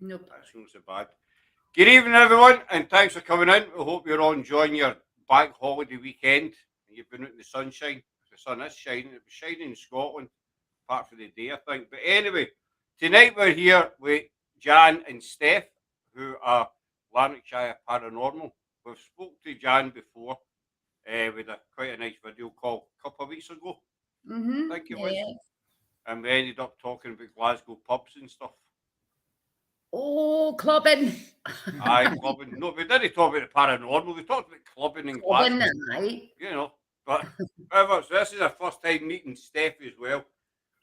Nope. That's not so bad. Good evening, everyone, and thanks for coming in. I hope you're all enjoying your bank holiday weekend. You've been out in the sunshine. The sun is shining. It was shining in Scotland, apart from the day, I think. But anyway, tonight we're here with Jan and Steph, who are Lanarkshire Paranormal. We've spoke to Jan before with quite a nice video call a couple of weeks ago. I think it was. And we ended up talking about Glasgow pubs and stuff. Oh, clubbing. Aye, clubbing. No, we didn't talk about the paranormal. We talked about clubbing and Glasgow. Clubbing, You know, but however, so this is our first time meeting Steph as well.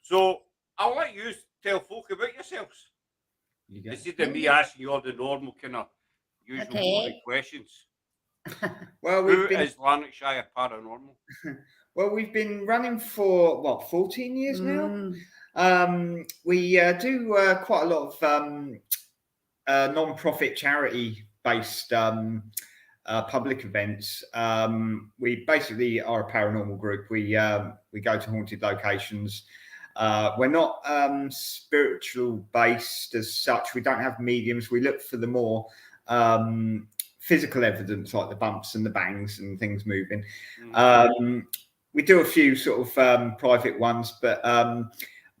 So I'll let you tell folk about yourselves. Instead of me asking you all the normal kind of usual questions. Well, who is Lanarkshire Paranormal? Well, we've been running for what, 14 years now. We do quite a lot of non-profit charity-based public events. We basically are a paranormal group. We go to haunted locations. We're not spiritual based as such. We don't have mediums. We look for the more physical evidence, like the bumps and the bangs and things moving. We do a few sort of private ones, but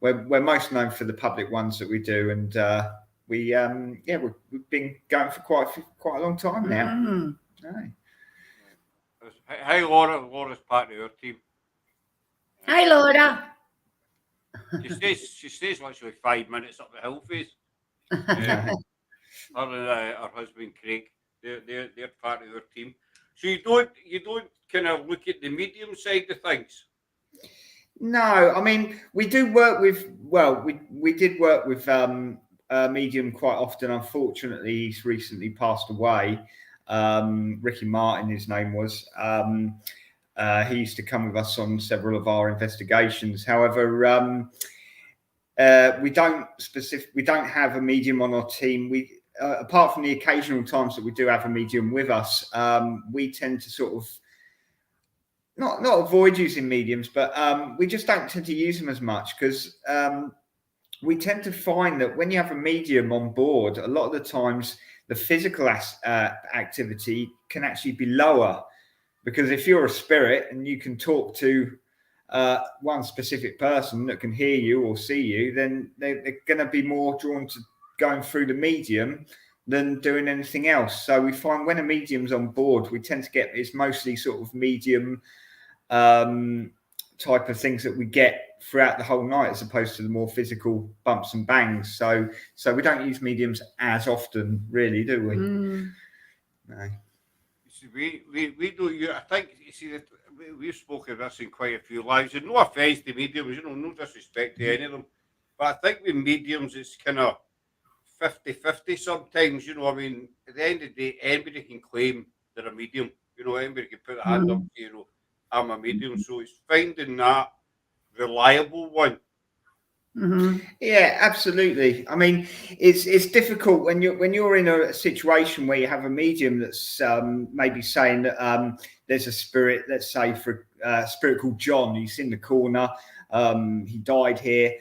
we're most known for the public ones that we do, and we've been going for quite a long time now. Hi, Laura. Laura's part of our team. Hi, Laura. She stays literally 5 minutes up the hill face. Her and her husband Craig, they're part of our team. So you don't kind of look at the medium side of things. No, I mean we do work with. Well, we did work with a medium quite often. Unfortunately, he's recently passed away. Ricky Martin, his name was. He used to come with us on several of our investigations. However, we don't have a medium on our team. We apart from the occasional times that we do have a medium with us, we tend to sort of not avoid using mediums, but we just don't tend to use them as much because we tend to find that when you have a medium on board, a lot of the times the physical activity can actually be lower. Because if you're a spirit and you can talk to one specific person that can hear you or see you, then they're going to be more drawn to going through the medium than doing anything else. So we find when a medium's on board, we tend to get it's mostly sort of medium type of things that we get throughout the whole night, as opposed to the more physical bumps and bangs. So we don't use mediums as often, really, do we? No. We do. I think you see that we've spoken of this in quite a few lives, and no offence to mediums, no disrespect to any of them, but I think with mediums it's kind of 50-50 sometimes. I mean, at the end of the day, anybody can claim they're a medium. Anybody can put a hand up, I'm a medium. So it's finding that reliable one. Yeah, absolutely. I mean, it's difficult when you're in a situation where you have a medium that's maybe saying that there's a spirit, let's say for a spirit called John, he's in the corner, he died here,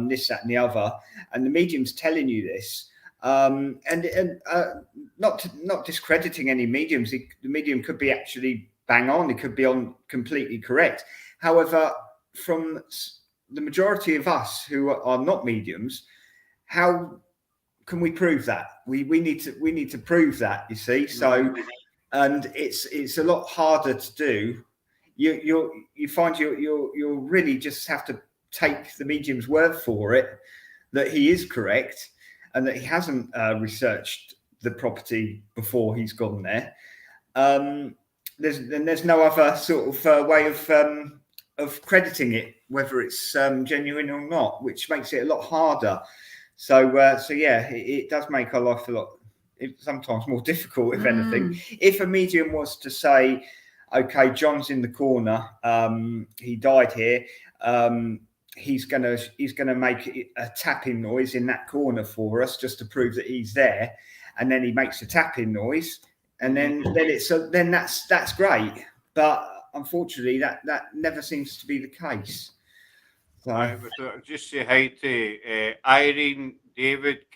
this, that, and the other, and the medium's telling you this, and not discrediting any mediums. The medium could be actually bang on. It could be on completely correct. However, from the majority of us who are not mediums, how can we prove that? We need to prove that, you see. So, and it's a lot harder to do. You find you really just have to take the medium's word for it that he is correct and that he hasn't researched the property before he's gone there. There's no other sort of way of crediting it, whether it's genuine or not, which makes it a lot harder. So yeah, it does make our life a lot, sometimes more difficult, if anything. If a medium was to say, okay, John's in the corner, he died here, he's gonna make a tapping noise in that corner for us just to prove that he's there, and then he makes a tapping noise, and then that's great. But unfortunately, that never seems to be the case. So. Just say hi to Irene, David,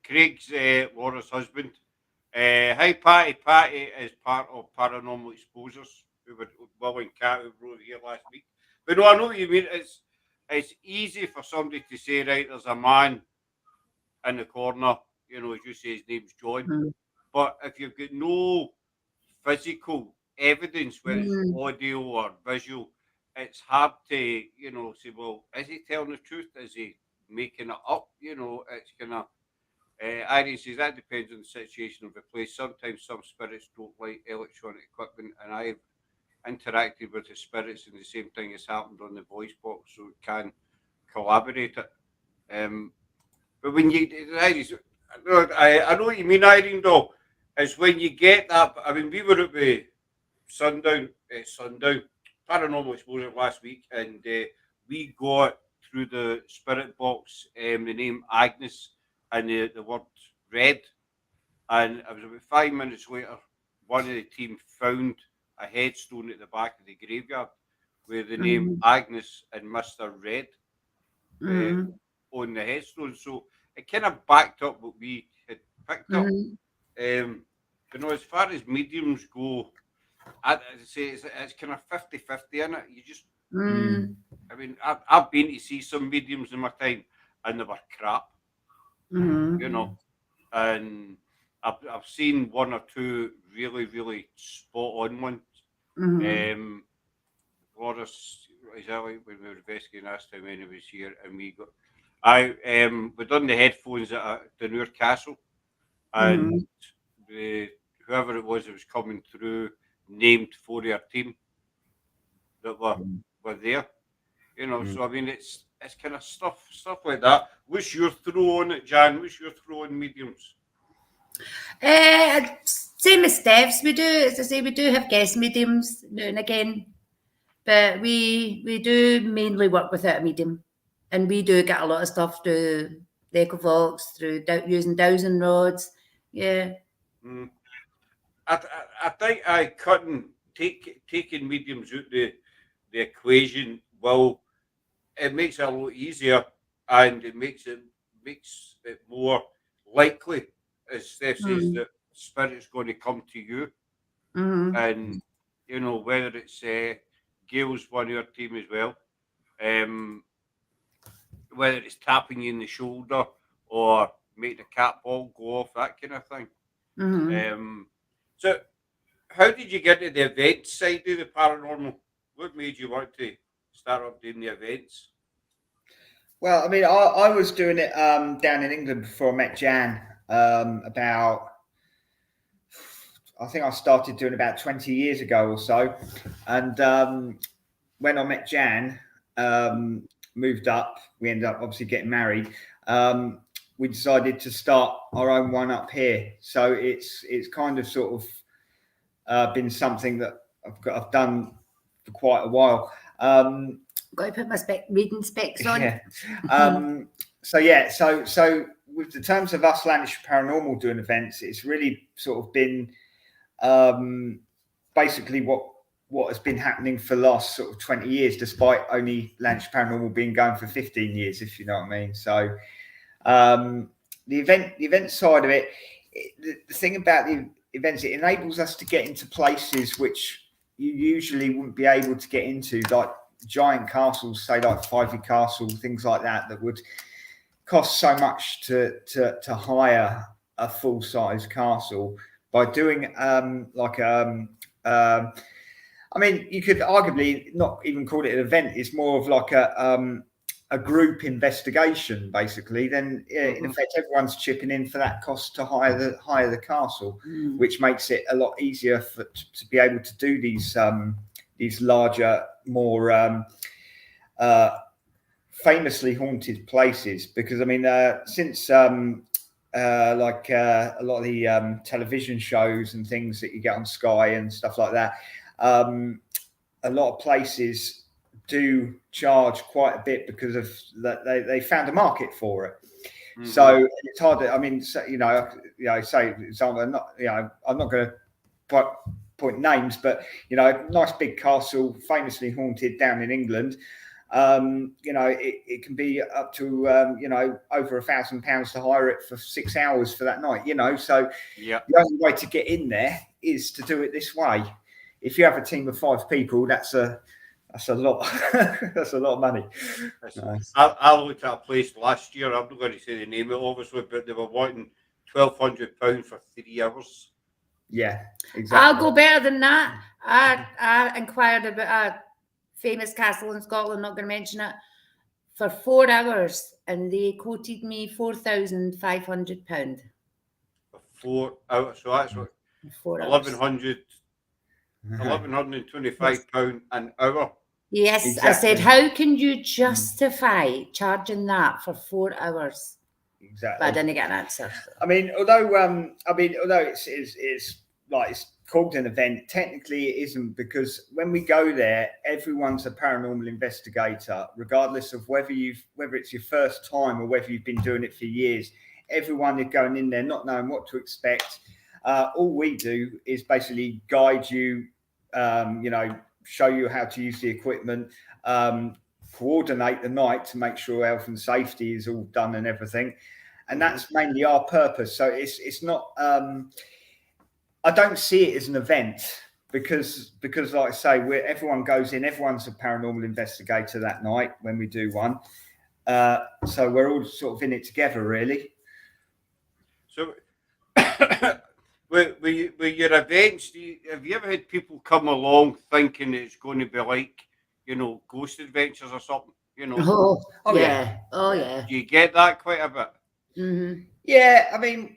Craig's Laura's husband. Hi, Patty. Patty is part of Paranormal Exposures, who were Will and Cat who were over here last week. But no, I know what you mean. It's easy for somebody to say, right, there's a man in the corner, you know, as you say, his name's John. But if you've got no physical evidence, whether it's audio or visual, it's hard to, you know, say, well, is he telling the truth? Is he making it up? You know, it's kind of, Irene says that depends on the situation of the place. Sometimes some spirits don't like electronic equipment, and I've interacted with the spirits and the same thing has happened on the voice box, so it can collaborate it. But when you, I know what you mean, Irene, though, is when you get that. I mean, we were at the Sundown Paranormal Exposure last week, and we got through the spirit box the name Agnes and the word red, and it was about 5 minutes later, one of the team found a headstone at the back of the graveyard with the name Agnes and Mr. Red on the headstone. So it kind of backed up what we had picked up. You know, as far as mediums go, I'd say it's kind of 50-50 in it. You just, I mean, I've been to see some mediums in my time, and they were crap, you know, and I've seen one or two really, really spot on ones. Boris, exactly, when we were investigating last time when he was here, and we done the headphones at the Castle, and whoever it was that was coming through named 4 of our team that were there, you know. So I mean, it's kind of stuff like that. What's your throw on it, Jan? What's your throw on mediums? Same as Steph's. We do, as I say, we do have guest mediums now and again, but we do mainly work without a medium, and we do get a lot of stuff through the Ecovox, through using dowsing rods. Yeah. I think I couldn't taking mediums out the equation. Well, it makes it a lot easier, and it makes it more likely, as Steph says, that spirit's going to come to you. And you know, whether it's Gail's one of our team as well, whether it's tapping you in the shoulder or make the cat ball go off, that kind of thing. So how did you get to the event side of the paranormal? What made you want to start up doing the events? Well, I mean, I was doing it down in England before I met Jan. I think I started doing about 20 years ago or so. And when I met Jan, moved up, we ended up obviously getting married. We decided to start our own one up here. So it's kind of sort of been something that I've done for quite a while. Got to put my reading specs on. Yeah. So with the terms of us Lanarkshire Paranormal doing events, it's really sort of been basically what has been happening for the last sort of 20 years, despite only Lanarkshire Paranormal being going for 15 years, if you know what I mean. So the event side of it, the thing about the events, it enables us to get into places which you usually wouldn't be able to get into, like giant castles, say like Fivey Castle, things like that, that would cost so much to hire a full-size castle. By doing I mean, you could arguably not even call it an event. It's more of like a group investigation, basically. Then in effect, everyone's chipping in for that cost to hire the castle, which makes it a lot easier to be able to do these larger, more famously haunted places. Because I mean, since like a lot of the television shows and things that you get on Sky and stuff like that, a lot of places do charge quite a bit because of that they found a market for it. So it's hard to, I mean, so, say for example, I'm not going to point names, but nice big castle, famously haunted down in England. You know, it can be up to you know, over £1,000 to hire it for 6 hours for that night. You know, so Yeah. the only way to get in there is to do it this way. If you have a team of 5 people, that's a lot. That's a lot of money. Nice. I looked at a place last year. I'm not going to say the name of it, obviously, but they were wanting £1,200 for 3 hours. Yeah, exactly. I'll go better than that. I inquired about a famous castle in Scotland, not going to mention it, for 4 hours, and they quoted me £4,500. For 4 hours. So that's what, 4 hours. £1,125 an hour. Yes, Exactly. I said, how can you justify charging that for 4 hours? Exactly. But I didn't get an answer. So. I mean, although it's like it's called an event, technically it isn't, because when we go there, everyone's a paranormal investigator, regardless of whether it's your first time or whether you've been doing it for years. Everyone is going in there not knowing what to expect. All we do is basically guide you, you know, show you how to use the equipment, coordinate the night to make sure health and safety is all done and everything. And that's mainly our purpose. So it's not, I don't see it as an event because like I say, everyone goes in, everyone's a paranormal investigator that night when we do one. So we're all sort of in it together, really. So with your events, have you ever had people come along thinking it's going to be like, you know, ghost adventures or something? You know? Oh yeah. Oh yeah. Do you get that quite a bit? Mm-hmm. Yeah, I mean,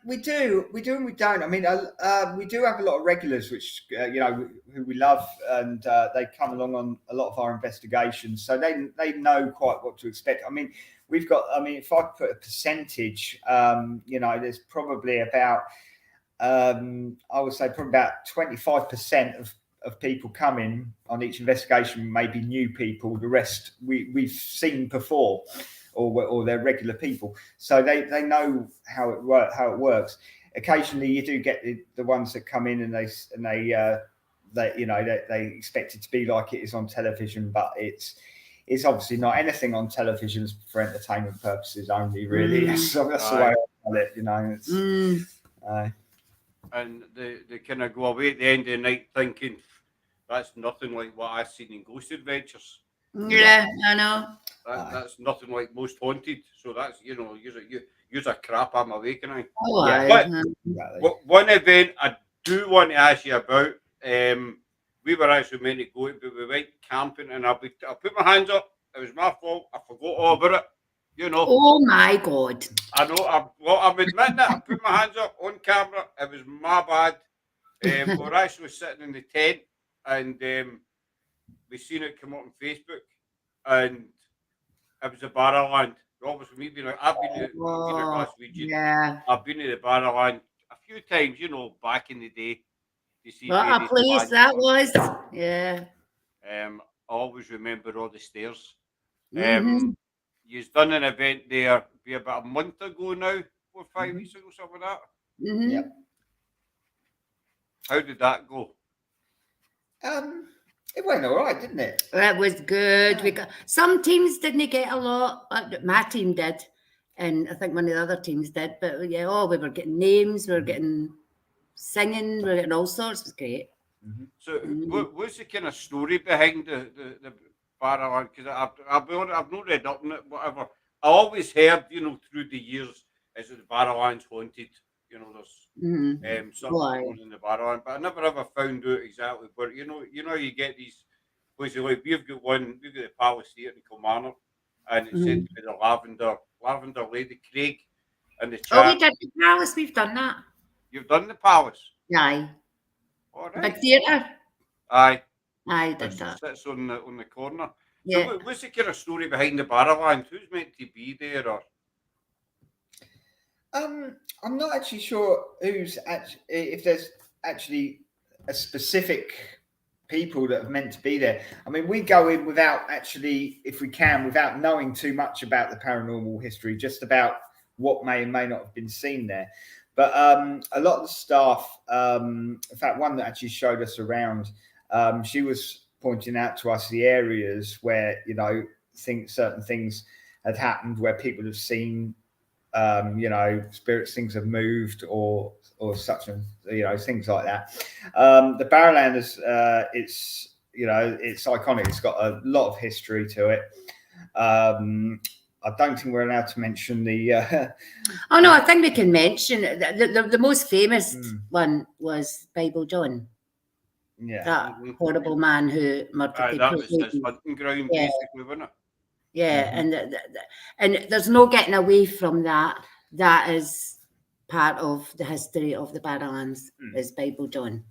we do and we don't. I mean, we do have a lot of regulars, which you know, who we love, and they come along on a lot of our investigations, so they know quite what to expect. I mean, we've got. I mean, if I put a percentage, you know, there's probably about, I would say, probably about 25% of people coming on each investigation may be new people. The rest we've seen before. Or they're regular people, so they know how it works. Occasionally, you do get the ones that come in and they you know they expect it to be like it is on television, but it's obviously not. Anything on television is for entertainment purposes only, really. That's the way I call it, you know. And they kind of go away at the end of the night thinking that's nothing like what I've seen in Ghost Adventures. Yeah, I know. That's nothing like Most Haunted. So that's, you know, use a crap I'm awakening. Oh, yeah. But one event I do want to ask you about, we were actually meant to go, but we went camping, and I put my hands up. It was my fault. I forgot all about it. You know. Oh my God. I know. I'm admitting it. I put my hands up on camera. It was my bad. We were actually sitting in the tent, and we seen it come up on Facebook, and it was a Barrowland. Obviously, I've been to Glaswegian. Yeah. I've been to the Barrowland a few times, you know, back in the day. You see what a place that was. Yeah. I always remember all the stairs. You've done an event there be about a month ago now, 4 or 5 weeks ago, something like that. Yep. How did that go? It went all right, didn't it? That was good. We got some teams didn't get a lot. My team did, and I think one of the other teams did. But yeah, we were getting names, we were getting singing, we were getting all sorts. It was great. So, what's the kind of story behind the Barrowland? Because I've not read up on it, whatever. I always heard, you know, through the years, is that the Barrowland's haunted. You know, there's something going in the Barrowland, but I never ever found out exactly. But you know, you get these places like we've got the Palace Theatre in Kilmarnock, and it's said to be the Lavender Lady Craig, and the chat. Oh, we did the Palace. We've done that. You've done the Palace. Aye. All right. Big theatre. Aye. I did that. Sits on the corner. Yeah. So what's the kind of story behind the Barrowland? Who's meant to be there, or? I'm not actually sure if there's actually a specific people that are meant to be there. I mean, we go in without actually, if we can, without knowing too much about the paranormal history, just about what may and may not have been seen there. But a lot of the staff, in fact, one that actually showed us around, she was pointing out to us the areas where, you know, certain things had happened, where people have seen, you know, spirits, things have moved, or such, and, you know, things like that. The Barrowlanders, it's, you know, it's iconic. It's got a lot of history to it. I don't think we're allowed to mention the. Oh no, I think we can mention the most famous one was Bible John. Yeah, that horrible man who murdered the that was his lady. hunting ground, Yeah. basically, wasn't it? Yeah, and there's no getting away from that. That is part of the history of the Barrowlands, is Bible John.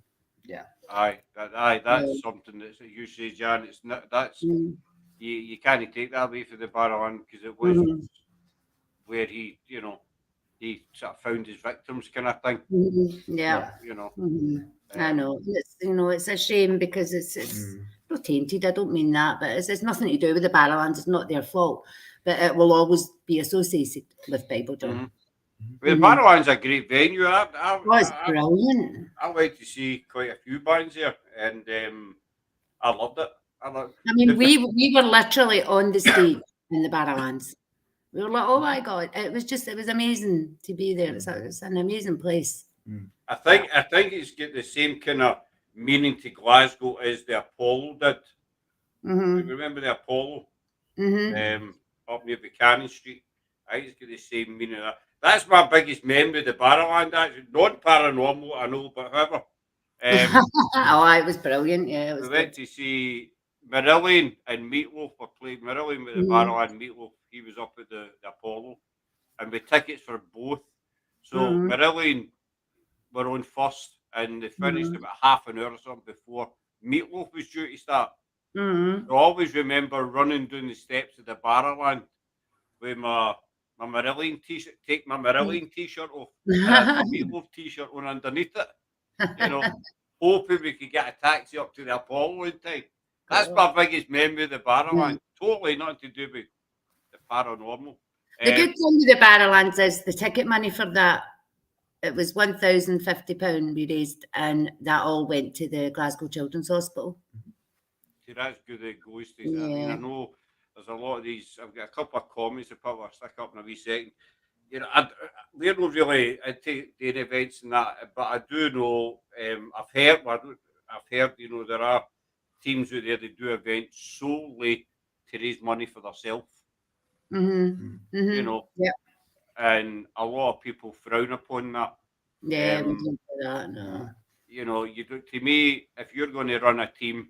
Yeah. That's something that's, you say, Jan, it's not, that's, you can't take that away from the Barrowland, because it was where he, you know, he sort of found his victims, kind of thing. Yeah. You know. I know. It's, you know, it's a shame, because it's not tainted. I don't mean that, but it's nothing to do with the Barrowlands. It's not their fault, but it will always be associated with Bible John. Well, the Barrowland's a great venue. It's brilliant. I like to see quite a few bands there, and I loved it. I mean, we were literally on the stage in the Barrowlands. We were like, oh my God, it was amazing to be there. It's an amazing place. I think it's got the same kind of meaning to Glasgow as the Apollo did. Remember the Apollo? Up near Buchanan Street. I think it's got the same meaning. That's my biggest memory of the Barrowland, actually. Not paranormal, I know, but however. Oh, it was brilliant. Yeah, it was. We went to see Marillion and Meatloaf were playing. Marillion with the Barrowland, Meatloaf, he was up at the Apollo, and with tickets for both. So Marillion were on first, and they finished about half an hour or something before Meatloaf was due to start. I always remember running down the steps of the Barrowland with my Marillion t-shirt, take my Marillion t-shirt off, and I had my Meatloaf t-shirt on underneath it, you know, hoping we could get a taxi up to the Apollo in time. That's my biggest memory of the Barrowland. Totally nothing to do with the paranormal. The good thing with the Barrowlands is the ticket money for that. It was £1,050 we raised, and that all went to the Glasgow Children's Hospital. See, that's good that it goes to that. I mean, I know there's a lot of these. I've got a couple of comments that probably I'll stick up in a wee second. You know, we're not really into doing events and that, but I do know. I've heard. You know, there are teams out there that do events solely to raise money for themselves. You know. And a lot of people frown upon that. Yeah, we don't do that, no. You know, you do. To me, if you're going to run a team,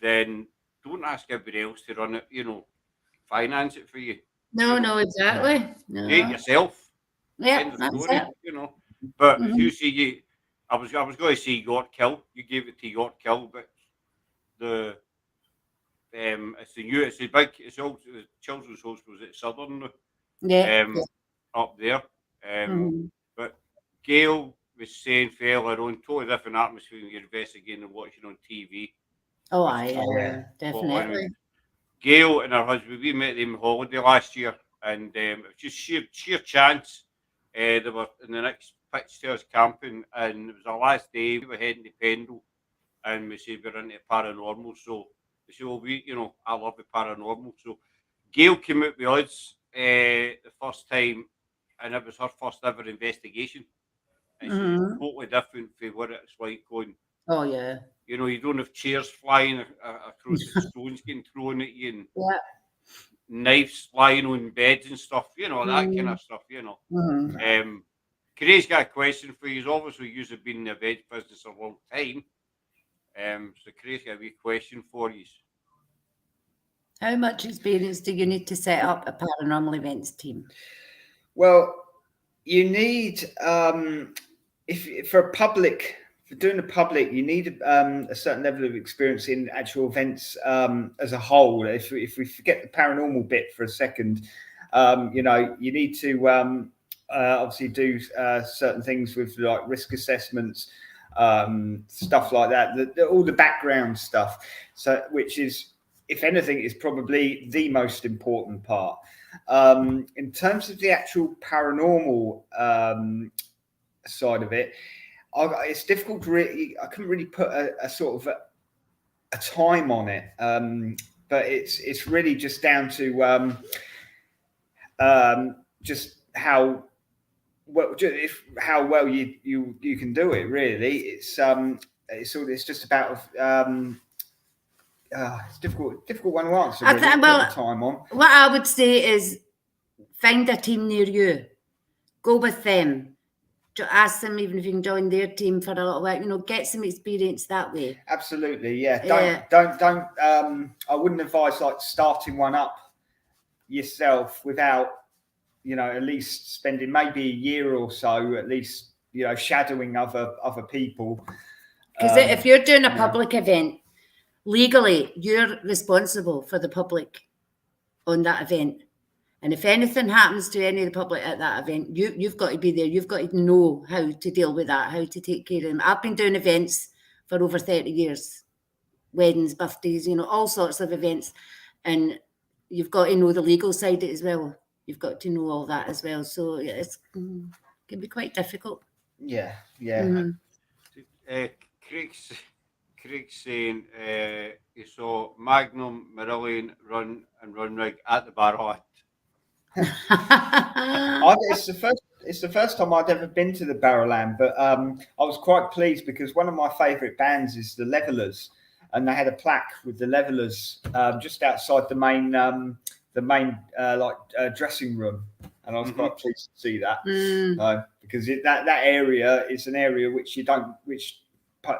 then don't ask everybody else to run it. You know, finance it for you. No, exactly. No. Do it yourself. Yeah, that's it. You know, but if you see, I was going to say York Kill. You gave it to York Kill, but it's the Children's Hospital at Southern. Up there. But Gail was saying earlier on, totally different atmosphere when you're investigating and watching on TV. Oh, yeah, definitely. Gail and her husband, we met them on holiday last year, and it was just sheer chance. They were in the next pitch to us camping, and it was our last day. We were heading to Pendle, and we said we're into paranormal. So they said, well, I love the paranormal. So Gail came out with us the first time, and it was her first ever investigation. And she's totally different from what it's like going. Oh, yeah. You know, you don't have chairs flying across the stones getting thrown at you, and knives flying on beds and stuff, you know, that kind of stuff, you know. Craig's got a question for you. Obviously, you've been in the event business a long time. So Craig's got a wee question for you. How much experience do you need to set up a paranormal events team? Well, you need, for doing the public, you need a certain level of experience in actual events as a whole. If we forget the paranormal bit for a second, you know, you need to obviously do certain things with like risk assessments, stuff like that, all the background stuff. So, which is, if anything, is probably the most important part. In terms of the actual paranormal side of it, it's difficult to really. I couldn't really put a sort of time on it, but it's really just down to just how well you can do it. Really, it's just about it's difficult one to answer. Really, the time on. What I would say is find a team near you, go with them. Ask them even if you can join their team for a little while, get some experience that way. Absolutely, yeah. Don't I wouldn't advise like starting one up yourself without, at least spending maybe a year or so, at least, shadowing other people. Because if you're doing a public event, legally, you're responsible for the public on that event. And if anything happens to any of the public at that event, you've got to be there. You've got to know how to deal with that, how to take care of them. I've been doing events for over 30 years, weddings, birthdays, all sorts of events. And you've got to know the legal side of it as well. You've got to know all that as well. So it can be quite difficult. Yeah. Mm-hmm. Craig's saying he saw Magnum, Marillion run rig at the Barrow. It's the first time I'd ever been to the Barrowland, but I was quite pleased because one of my favourite bands is the Levellers, and they had a plaque with the Levellers just outside the main dressing room, and I was quite pleased to see that because that area is an area which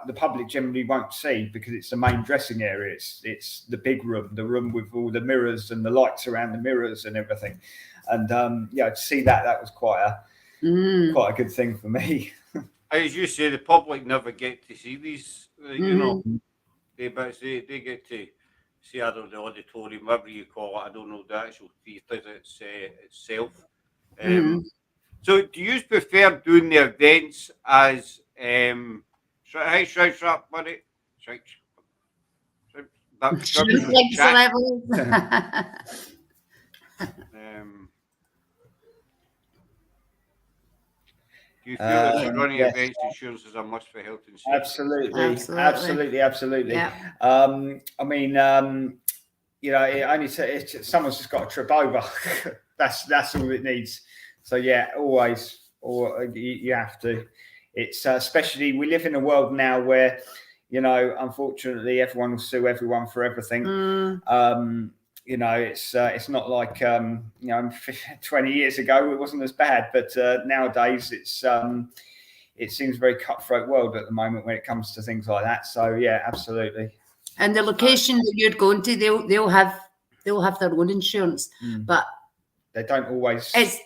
the public generally won't see because it's the main dressing area. It's the big room, the room with all the mirrors and the lights around the mirrors and everything. And to see that was quite a good thing for me. As you say, the public never get to see these. They get to see, I don't know, the auditorium, whatever you call it. I don't know the actual theatre itself. So, do you prefer doing the events as buddy. Do you feel that running events insurance is a must for health and safety? Absolutely. Yeah. I mean, it only someone's just got to trip over. that's all it needs. So yeah, always, or you have to. It's especially we live in a world now where, unfortunately, everyone will sue everyone for everything. It's not like 20 years ago it wasn't as bad, but nowadays it seems a very cutthroat world at the moment when it comes to things like that. So yeah, absolutely. And the location that you're going to, they'll have their own insurance, but they don't always. It's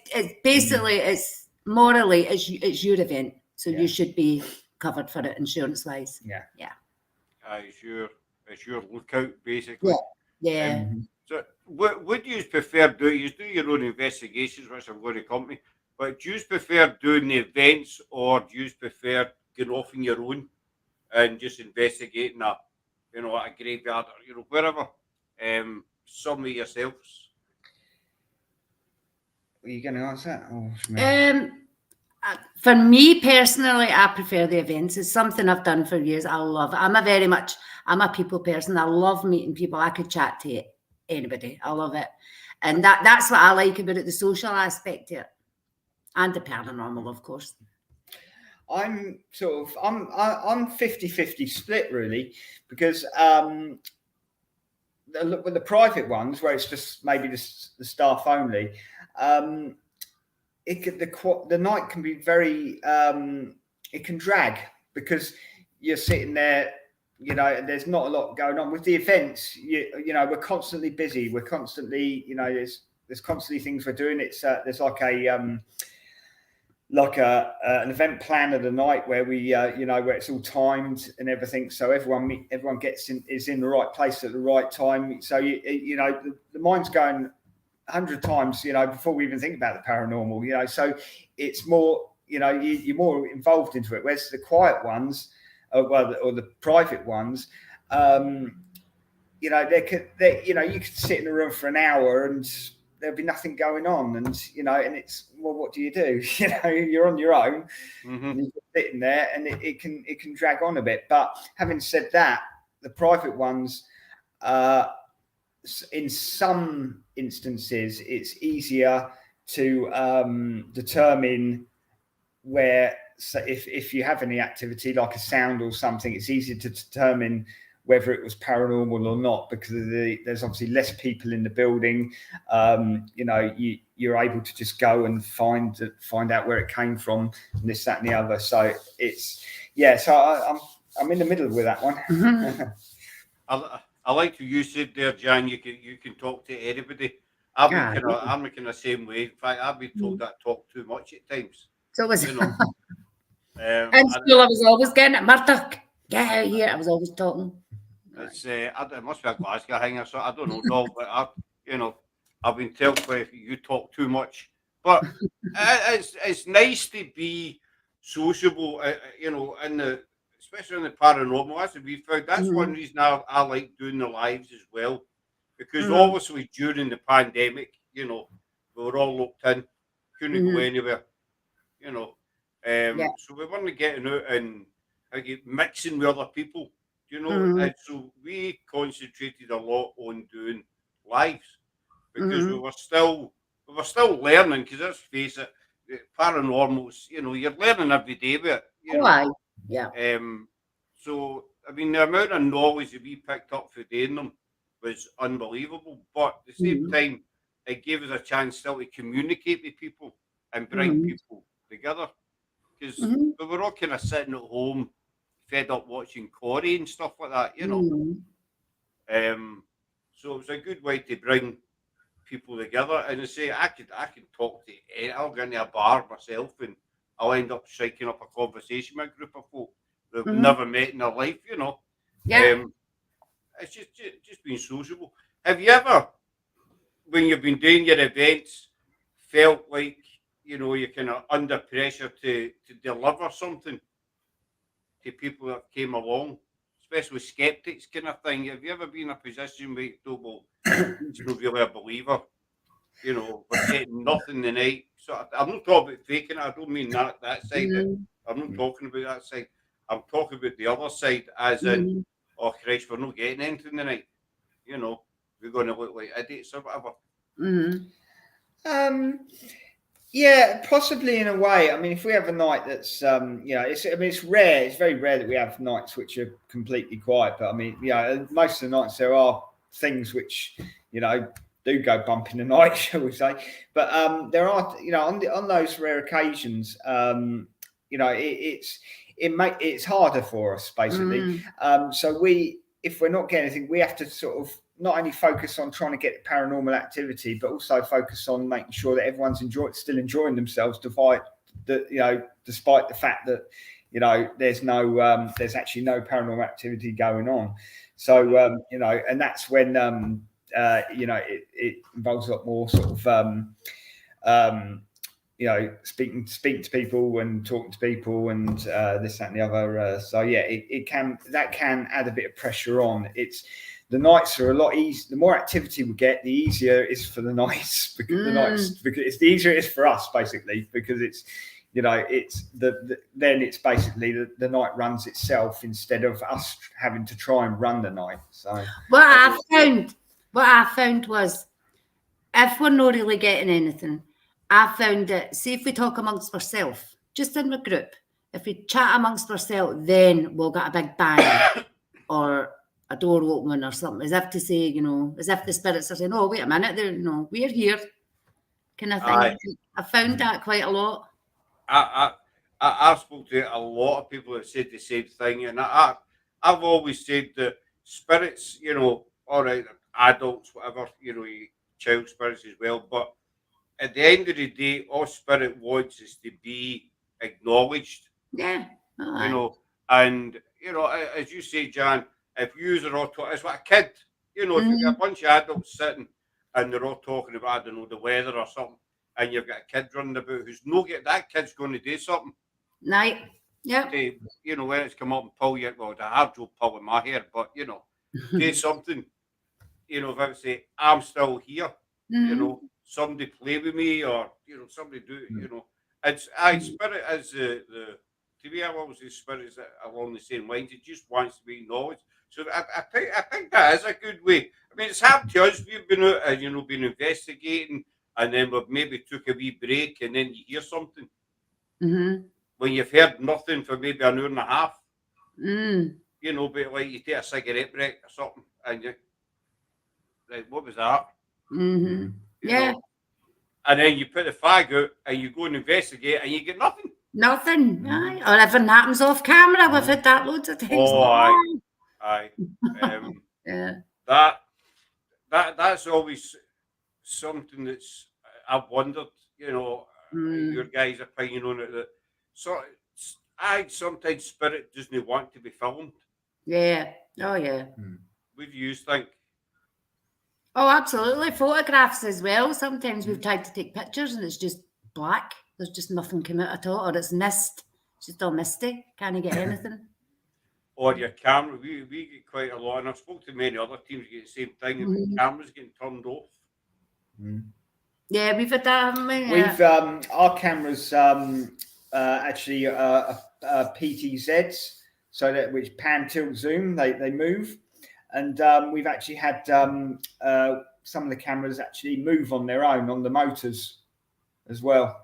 basically it's morally it's your event. So you should be covered for it insurance-wise. Yeah. It's your lookout, basically. Yeah. So, what do you prefer doing? You do your own investigations, which I'm going to accompany. But do you prefer doing the events, or do you prefer going off on your own and just investigating at a graveyard or wherever? Some of yourselves. Are you going to answer that? For me personally, I prefer the events. It's something I've done for years. I love it. I'm a people person. I love meeting people. I could chat to anybody. I love it. And that's what I like about it, the social aspect of it. And the paranormal, of course. I'm 50-50 split really, because with the private ones where it's just maybe the staff only, the night can be very it can drag because you're sitting there, there's not a lot going on. With the events, we're constantly busy, we're constantly, there's constantly things we're doing. It's there's like an event plan of the night where we where it's all timed and everything, so everyone is in the right place at the right time. So the mind's going 100 times, before we even think about the paranormal, so it's more, you're more involved into it. Whereas the quiet ones, or the private ones, you could sit in a room for an hour and there'll be nothing going on, and and it's, well, what do? You're on your own, and you're sitting there, and it can drag on a bit. But having said that, the private ones, in some instances, it's easier to determine where, so if you have any activity like a sound or something, it's easier to determine whether it was paranormal or not, because there's obviously less people in the building. You're able to just go and find out where it came from, and this, that, and the other. So so I'm in the middle with that one. I like what you said there, Jan. You can talk to anybody. I'm kind of same way. In fact, I've been told that I talk too much at times. So was you know. in school, I was always getting it. Murdoch, get out here. I was always talking. It's it must be a Glasgow thing or so. I don't know, no, but I've been told by you talk too much. But it's nice to be sociable, especially in the paranormal. As we found, that's one reason I like doing the lives as well, because obviously during the pandemic, we were all locked in, couldn't go anywhere, so we weren't getting out and mixing with other people. And so we concentrated a lot on doing lives, because we were still learning. Because let's face it, paranormals, you're learning every day with it. So I mean, the amount of knowledge that we picked up for doing them was unbelievable. But at the same time, it gave us a chance still to communicate with people and bring people together, because we were all kind of sitting at home, fed up watching Corey and stuff like that, so it was a good way to bring people together. And I say I can talk to I'll go into a bar myself and I'll end up striking up a conversation with a group of folk that have never met in their life, It's just being sociable. Have you ever, when you've been doing your events, felt like you're kind of under pressure to deliver something to people that came along, especially skeptics kind of thing? Have you ever been in a position where you thought, well, he's not really a believer, we're getting nothing tonight? So I'm not talking about faking it. I don't mean that side. I'm not talking about that side. I'm talking about the other side, as in, oh Christ, we're not getting anything tonight. We're going to look like idiots or whatever. Yeah, possibly in a way. I mean, if we have a night that's, it's rare. It's very rare that we have nights which are completely quiet. But I mean, most of the nights there are things which, do go bump in the night, shall we say? But there are, on those rare occasions, it's harder for us basically. So if we're not getting anything, we have to sort of not only focus on trying to get paranormal activity, but also focus on making sure that everyone's still enjoying themselves, despite the fact that there's actually no paranormal activity going on. So and that's when it involves a lot more sort of speaking to people and talking to people and this, that, and the other. So yeah, it can add a bit of pressure on. The nights are a lot easier. The more activity we get, the easier it is for the nights. Because it's the easier it is for us, basically, because it's then it's basically the night runs itself instead of us having to try and run the night. So what I found was, if we're not really getting anything, I found that, see, if we talk amongst ourselves, just in the group, if we chat amongst ourselves, then we'll get a big bang or a door opening or something, as if to say, as if the spirits are saying, oh, wait a minute, we're here, kind of thing. I found that quite a lot. I've spoken to a lot of people that said the same thing, and I've always said that spirits, all right, adults, whatever, child spirits as well, but at the end of the day, all spirit wants is to be acknowledged. Yeah. And as you say, Jan, if you are all talking, it's like a kid, if you've got a bunch of adults sitting and they're all talking about, I don't know, the weather or something, and you've got a kid running about who's that kid's going to do something. Right. Yeah. When it's come up and pull you, well, I have to pull in my hair, but do something. If I would say, I'm still here, somebody play with me, or somebody do it, it's spirit as to me, I always say spirit is along the same lines. It just wants to be acknowledged. So I think that is a good way. I mean, it's happened to us. We've been out and, you know, been investigating, and then we've maybe took a wee break, and then you hear something. When you've heard nothing for maybe an hour and a half, you know, but like you take a cigarette break or something, and you, like, what was that? You know? And then you put the fag out, and you go and investigate, and you get nothing. Nothing. Aye. Or everything happens off camera. We've had that loads of times. Oh, aye. Yeah. That's always something that's I've wondered, you know, your guys' opinion on it. That sometimes spirit doesn't want to be filmed. Yeah. Oh, yeah. What do you think? Oh, absolutely. Photographs as well. Sometimes we've tried to take pictures and it's just black. There's just nothing come out at all, or it's mist. It's just all misty. Can't get anything. Or your camera, we get quite a lot, and I've spoken to many other teams get the same thing. The cameras getting turned off. Yeah, we've had that, haven't we? Yeah. We've our cameras actually PTZs, so that which pan, tilt, zoom. They move, and we've actually had some of the cameras actually move on their own on the motors as well.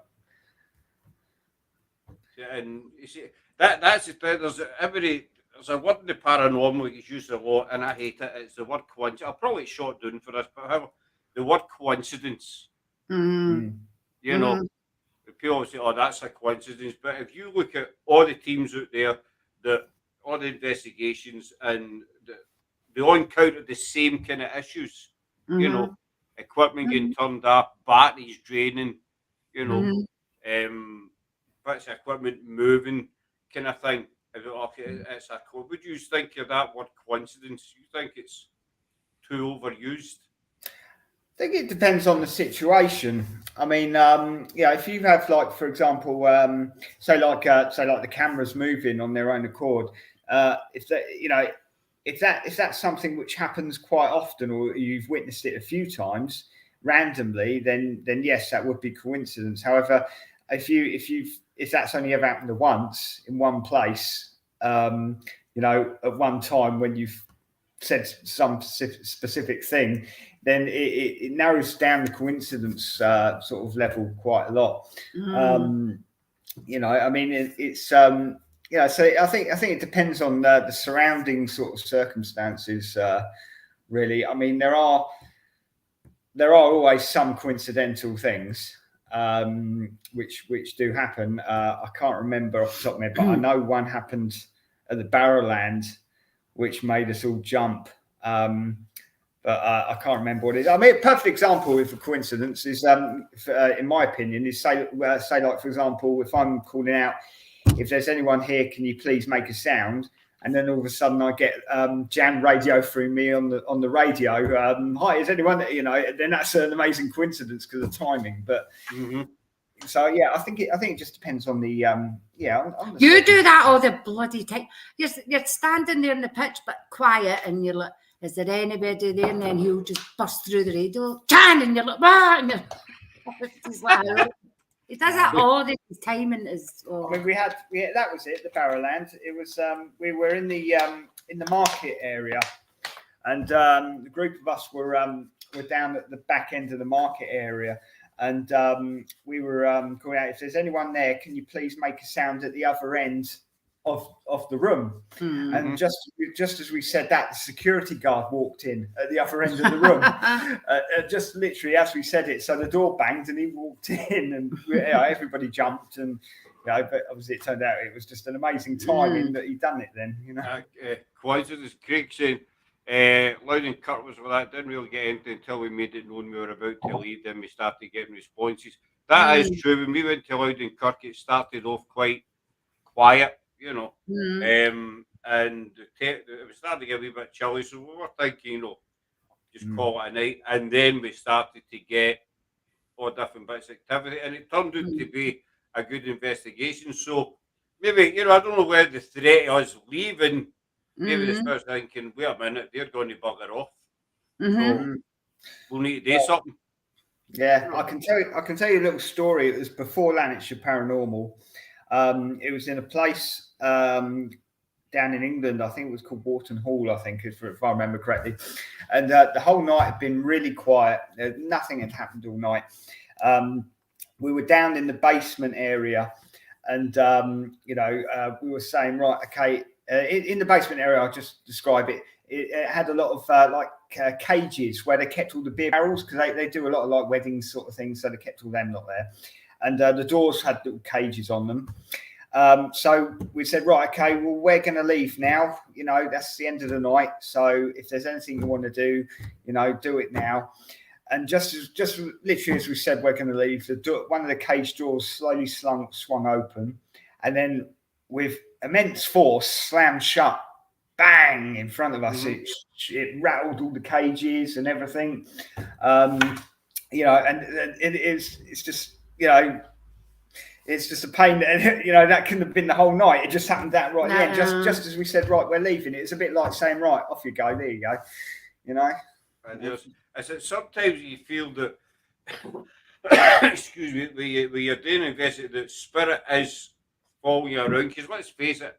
Yeah, and you see that's the thing. There's a word in the paranormal that is used a lot, and I hate it. It's the word coincidence. I'll probably short down for this, but however, the word coincidence. You know, people say, "Oh, that's a coincidence." But if you look at all the teams out there, all the investigations, and they all encounter the same kind of issues. You know, equipment getting turned up, batteries draining. You know, bits of equipment moving, kind of thing. It's a. Would you think of that word coincidence? You think it's too overused? I think it depends on the situation. I mean, if you have, like, for example, say like the cameras moving on their own accord, if that's something which happens quite often, or you've witnessed it a few times randomly, then yes, that would be coincidence. However, if that's only ever happened once in one place, at one time when you've said some specific thing, then it narrows down the coincidence sort of level quite a lot. I mean, it's so I think it depends on the surrounding sort of circumstances. Really, I mean, there are always some coincidental things which do happen. I can't remember off the top of my head, but I know one happened at the Barrowland, which made us all jump. But I can't remember what it is. I mean, a perfect example of a coincidence is, in my opinion, is say like, for example, if I'm calling out, if there's anyone here, can you please make a sound? And then all of a sudden I get jam radio through me on the radio. Hi, is anyone? Then that's an amazing coincidence because of timing. But so yeah, I think it just depends on the on the you do that all the bloody time. You're standing there in the pitch, but quiet, and you're like, is there anybody there? And then he'll just bust through the radio, Jan, and you're like, ah, and he's like, he does that all the time, and is. Oh. I mean, that was it. The Barrowland. It was. We were in the market area, and the group of us were down at the back end of the market area, and we were calling out, if there's anyone there, can you please make a sound at the other end of the room? And just as we said that, the security guard walked in at the other end of the room, just literally as we said it. So the door banged and he walked in, and everybody jumped, and but obviously it turned out it was just an amazing timing that he'd done it then. Coincidence. Craig saying Londonkirk was with that, didn't really get anything until we made it known we were about to leave, then we started getting responses. That is true. When we went to Londonkirk, it started off quite quiet, and it was starting to get a wee bit chilly, so we were thinking, just call it a night. And then we started to get all different bits of activity, and it turned out to be a good investigation. So maybe, I don't know where the threat of us leaving, maybe the spirit's thinking, wait a minute, they're going to bugger off. So we'll need to do something. Yeah, I can tell you a little story. It was before Lanarkshire Paranormal. It was in a place down in England. I think it was called Wharton Hall, I think, if I remember correctly. And the whole night had been really quiet. Nothing had happened all night. We were down in the basement area, and we were saying, right, okay, in the basement area, I'll just describe it. It had a lot of cages where they kept all the beer barrels, because they do a lot of like weddings sort of things, so they kept all them lot there. And the doors had little cages on them. So we said, right, okay, well, we're going to leave now. That's the end of the night. So if there's anything you want to do, do it now. And just literally as we said, we're going to leave, one of the cage doors slowly swung open, and then with immense force slammed shut, bang, in front of us. It rattled all the cages and everything. And it's just, it's just a pain that, that couldn't have been the whole night. It just happened that right at the end, just as we said, right, we're leaving. It's a bit like saying, right, off you go, there you go, And I said, sometimes you feel that, excuse me, when you're doing investigation, that spirit is following you around. Because let's face it,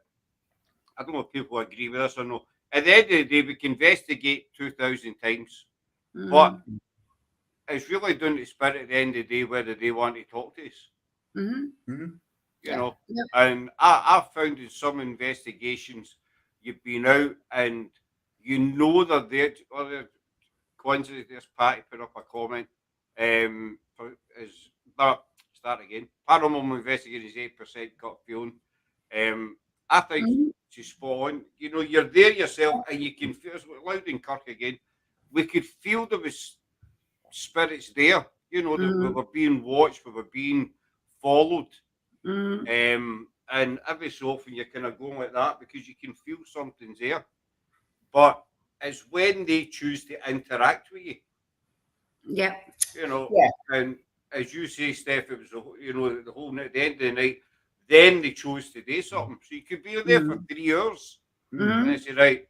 I don't know if people agree with us or not. At the end of the day, we can investigate 2,000 times, but it's really down to spirit at the end of the day whether they want to talk to us. And I've found in some investigations, you've been out and they're there. Coincidence, this Patty put up a comment. Start again. Paranormal investigators 8% gut feeling. I think she's spot on. You're there yourself, and you can feel. Londonkirk again. We could feel there was spirits there. That we were being watched, we were being followed. And every so often you're kind of going like that because you can feel something's there. But it's when they choose to interact with you. Yeah. And as you say, Steph, it was the whole night, at the end of the night, then they chose to do something. So you could be there for 3 hours and they say, right,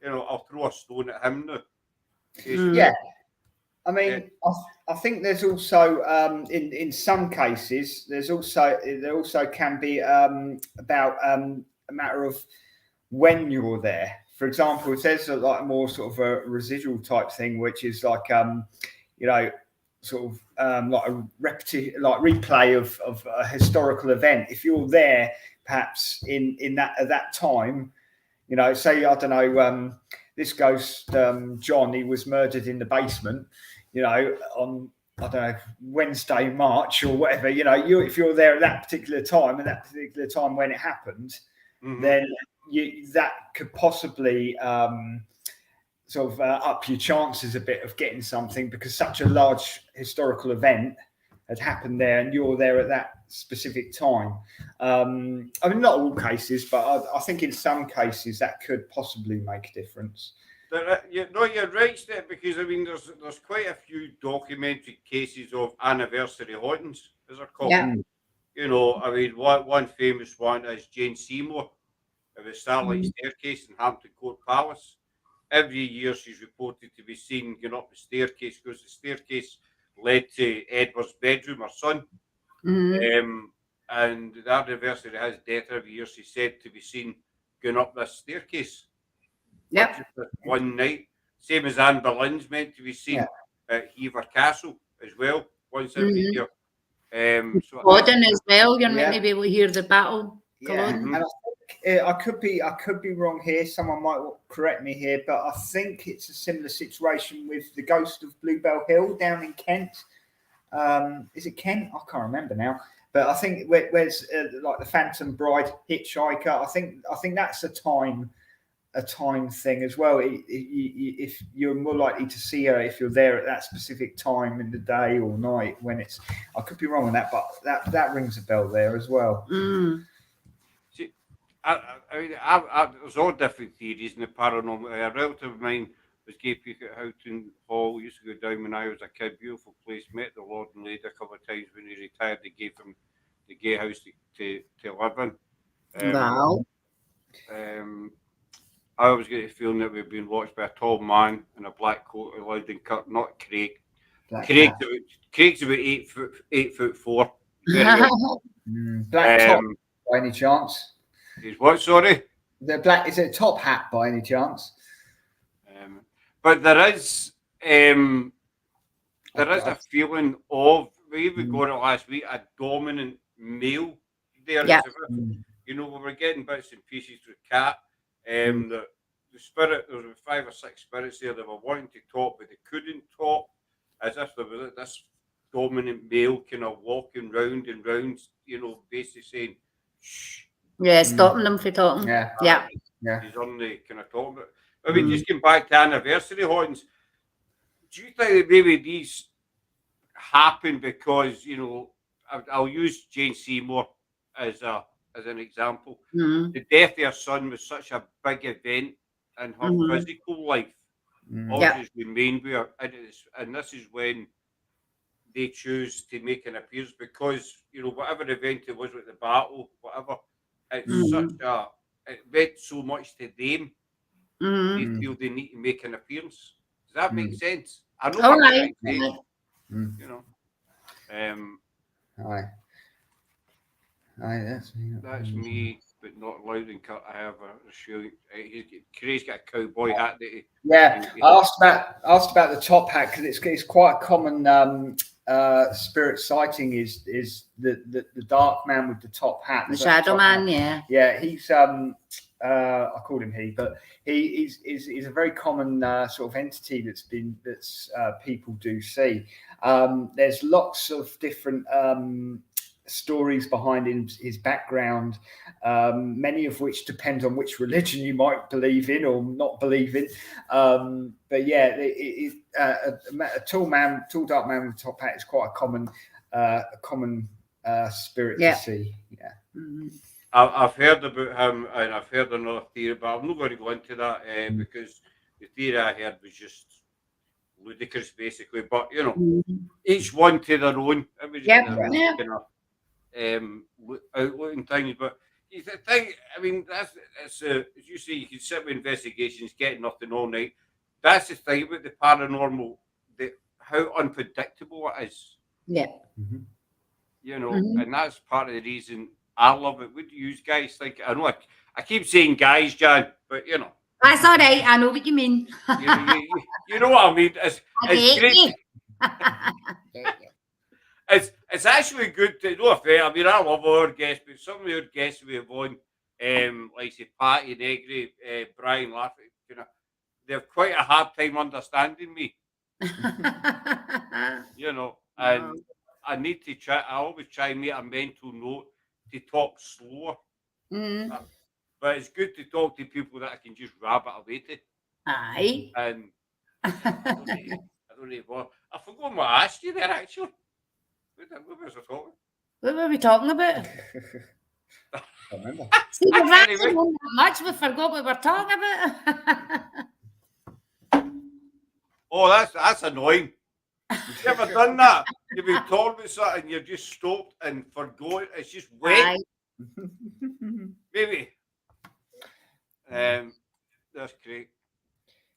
I'll throw a stone at him now. Yeah. I mean, I think there's also in some cases there also can be about a matter of when you're there. For example, if there's a more sort of a residual type thing, which is like sort of like a replay of a historical event. If you're there, perhaps in that at that time, say I don't know, this ghost John, he was murdered in the basement, on I don't know, Wednesday, March or whatever. If you're there at that particular time and that particular time when it happened, then that could possibly sort of up your chances a bit of getting something, because such a large historical event had happened there and you're there at that specific time. I mean, not all cases, but I think in some cases that could possibly make a difference. You're right, Steph, because I mean, there's quite a few documented cases of anniversary hauntings, as they're called. I mean, one famous one is Jane Seymour of the Starlight Staircase in Hampton Court Palace. Every year she's reported to be seen going up the staircase, because the staircase led to Edward's bedroom, her son. And the anniversary of his death, every year she's said to be seen going up this staircase. One night. Same as Anne Boleyn's meant to be seen at Hever Castle as well, once every year. Gordon as well, you're meant to be able to hear the battle. And I think I could be wrong here. Someone might correct me here, but I think it's a similar situation with the ghost of Bluebell Hill down in Kent. Is it Kent? I can't remember now. But I think where's like the Phantom Bride hitchhiker. I think that's a time thing as well. If you're more likely to see her if you're there at that specific time in the day or night when it's. I could be wrong on that, but that rings a bell there as well. See, there's all different theories in the paranormal. A relative of mine was gay peak at Houghton Hall. Used to go down when I was a kid. Beautiful place. Met the Lord and Lady a couple of times when he retired. They gave him the gay house to live in. Wow. I always get the feeling that we've been watched by a tall man in a black coat at Londonkirk, not Craig. Craig's about 8'4". Black top, by any chance? He's what, sorry? The black, is it a top hat by any chance? But there is a feeling of, we got it last week, a dominant male there. Yeah. You know, we were getting bits and pieces through Cat. The spirit, there was 5 or 6 spirits there that were wanting to talk, but they couldn't talk, as if there was this dominant male kind of walking round and round, you know, basically saying, shh. Yeah, stopping them from talking. Yeah. He's only kind of talking about. I mean, just getting back to anniversary hauntings, do you think that maybe these happen because, you know, I'll use Jane Seymour as an example. The death of her son was such a big event in her physical life. Always remained with her, and this is when they choose to make an appearance because, you know, whatever event it was with the battle, whatever, it's such a, it meant so much to them. They feel they need to make an appearance. Does that make sense? I know. All right. You know. Aye, that's me. That's me, but not loud and cut. I have a show. Craig's got a cowboy hat. I asked about the top hat because it's quite a common spirit sighting. Is the dark man with the top hat, the shadow man? Yeah, he's I called him he, but he's a very common sort of entity that's people do see. There's lots of different stories behind his background, many of which depend on which religion you might believe in or not believe in. But yeah, a tall dark man with a top hat is quite a common spirit to see. Yeah. I've heard about him, and I've heard another theory, but I'm not going to go into that because the theory I heard was just ludicrous, basically. But you know, each one to their own. It was kind of outlook and things. But the thing, I mean, as you say, you can sit with investigations, get nothing all night. That's the thing about the paranormal, how unpredictable it is. Yeah. You know, and that's part of the reason I love it. What do you guys think? I know I keep saying guys, Jan, but you know. That's all right. I know what you mean. you know what I mean? It's great. It's actually good to know fair. I mean, I love our guests, but some of our guests we have on, like say Patty, Negri, Brian Laffy, you know, they have quite a hard time understanding me. You know, and I need to try. I always try and make a mental note to talk slower. But it's good to talk to people that I can just rabbit away to. Aye. And I don't know what. I forgot what I asked you there, actually. What was I talking? What were we talking about? I remember. See, we've actually done that much, we forgot what we were talking about. Oh, that's annoying. You've ever done that? You've been talking about something and you've just stopped and forgot. It's just wet. Maybe. That's great.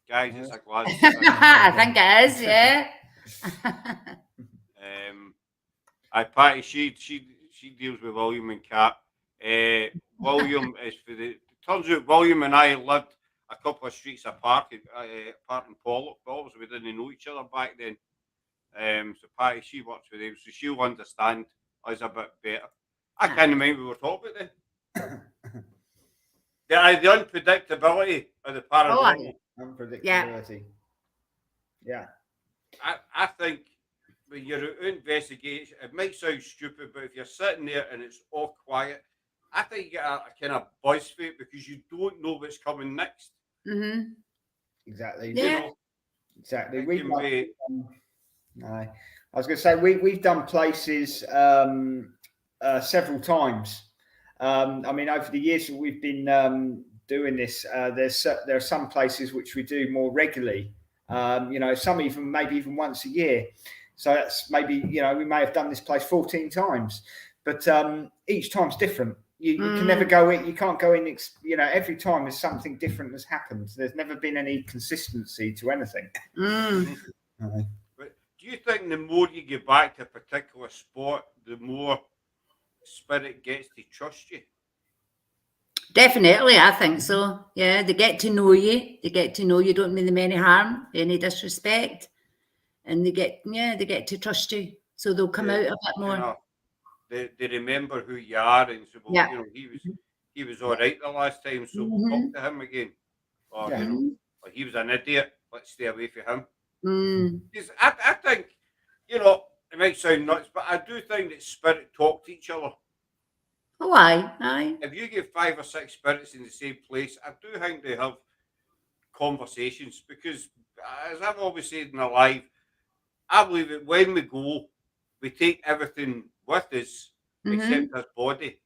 Guys, it's a glad. I think it is, yeah. Patty, she deals with William and Kat. William is for the. It turns out William and I lived a couple of streets apart in Pollock, but obviously we didn't know each other back then. So Patty, she works with him, so she'll understand us a bit better. I can't remember what we were talking about then. The unpredictability of the paranormal. Unpredictability. Yeah. I think when you're out investigation, it might sound stupid, but if you're sitting there and it's all quiet, I think you get a kind of buzz for it because you don't know what's coming next. Exactly. Yeah. You know, exactly. I was going to say we've done places several times. I mean, over the years that we've been doing this, there are some places which we do more regularly. You know, some maybe even once a year. So that's maybe, you know, we may have done this place 14 times, but each time's different. You can never go in. You can't go in. You know, every time there's something different that's happened. There's never been any consistency to anything. But do you think the more you get back to a particular spot, the more spirit gets to trust you? Definitely, I think so. Yeah, they get to know you. They get to know you. Don't mean them any harm, any disrespect, and they get to trust you. So they'll come out a bit more. You know, they remember who you are, and so, well, Yeah. you know, he was all right the last time, so we'll talk to him again. Or you know, or he was an idiot. Let's stay away from him. Because I think, you know, it might sound nuts, but I do think that spirit talk to each other. Oh, aye. If you get 5 or 6 spirits in the same place, I do think they have conversations, because, as I've always said in a live, I believe that when we go, we take everything with us except our body.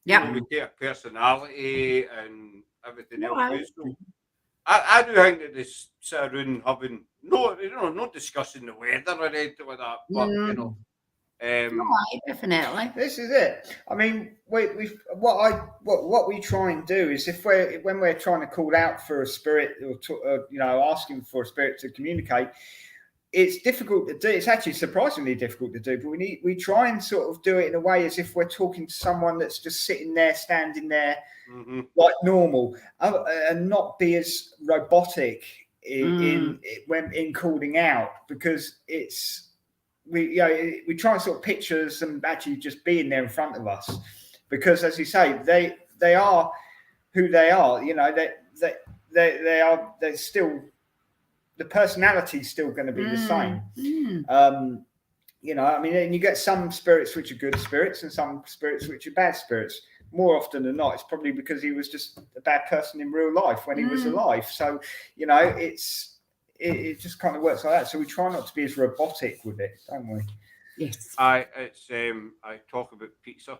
You know, we take our personality and everything else. Right. So I do think that they sit around having no discussing the weather or anything like that. But you know, definitely. This is it. I mean, what we try and do is when we're trying to call out for a spirit or you know, asking for a spirit to communicate, it's difficult to do. It's actually surprisingly difficult to do, but we try and sort of do it in a way as if we're talking to someone that's just sitting there, standing there, like normal, and not be as robotic in calling out, because we try and sort of picture them actually just being there in front of us, because, as you say, they are who they are. You know, they're still, the personality is still going to be the same. You know, I mean, and you get some spirits which are good spirits and some spirits which are bad spirits. More often than not, it's probably because he was just a bad person in real life when he was alive. So, you know, it just kind of works like that. So we try not to be as robotic with it, don't we? Yes. I talk about pizza.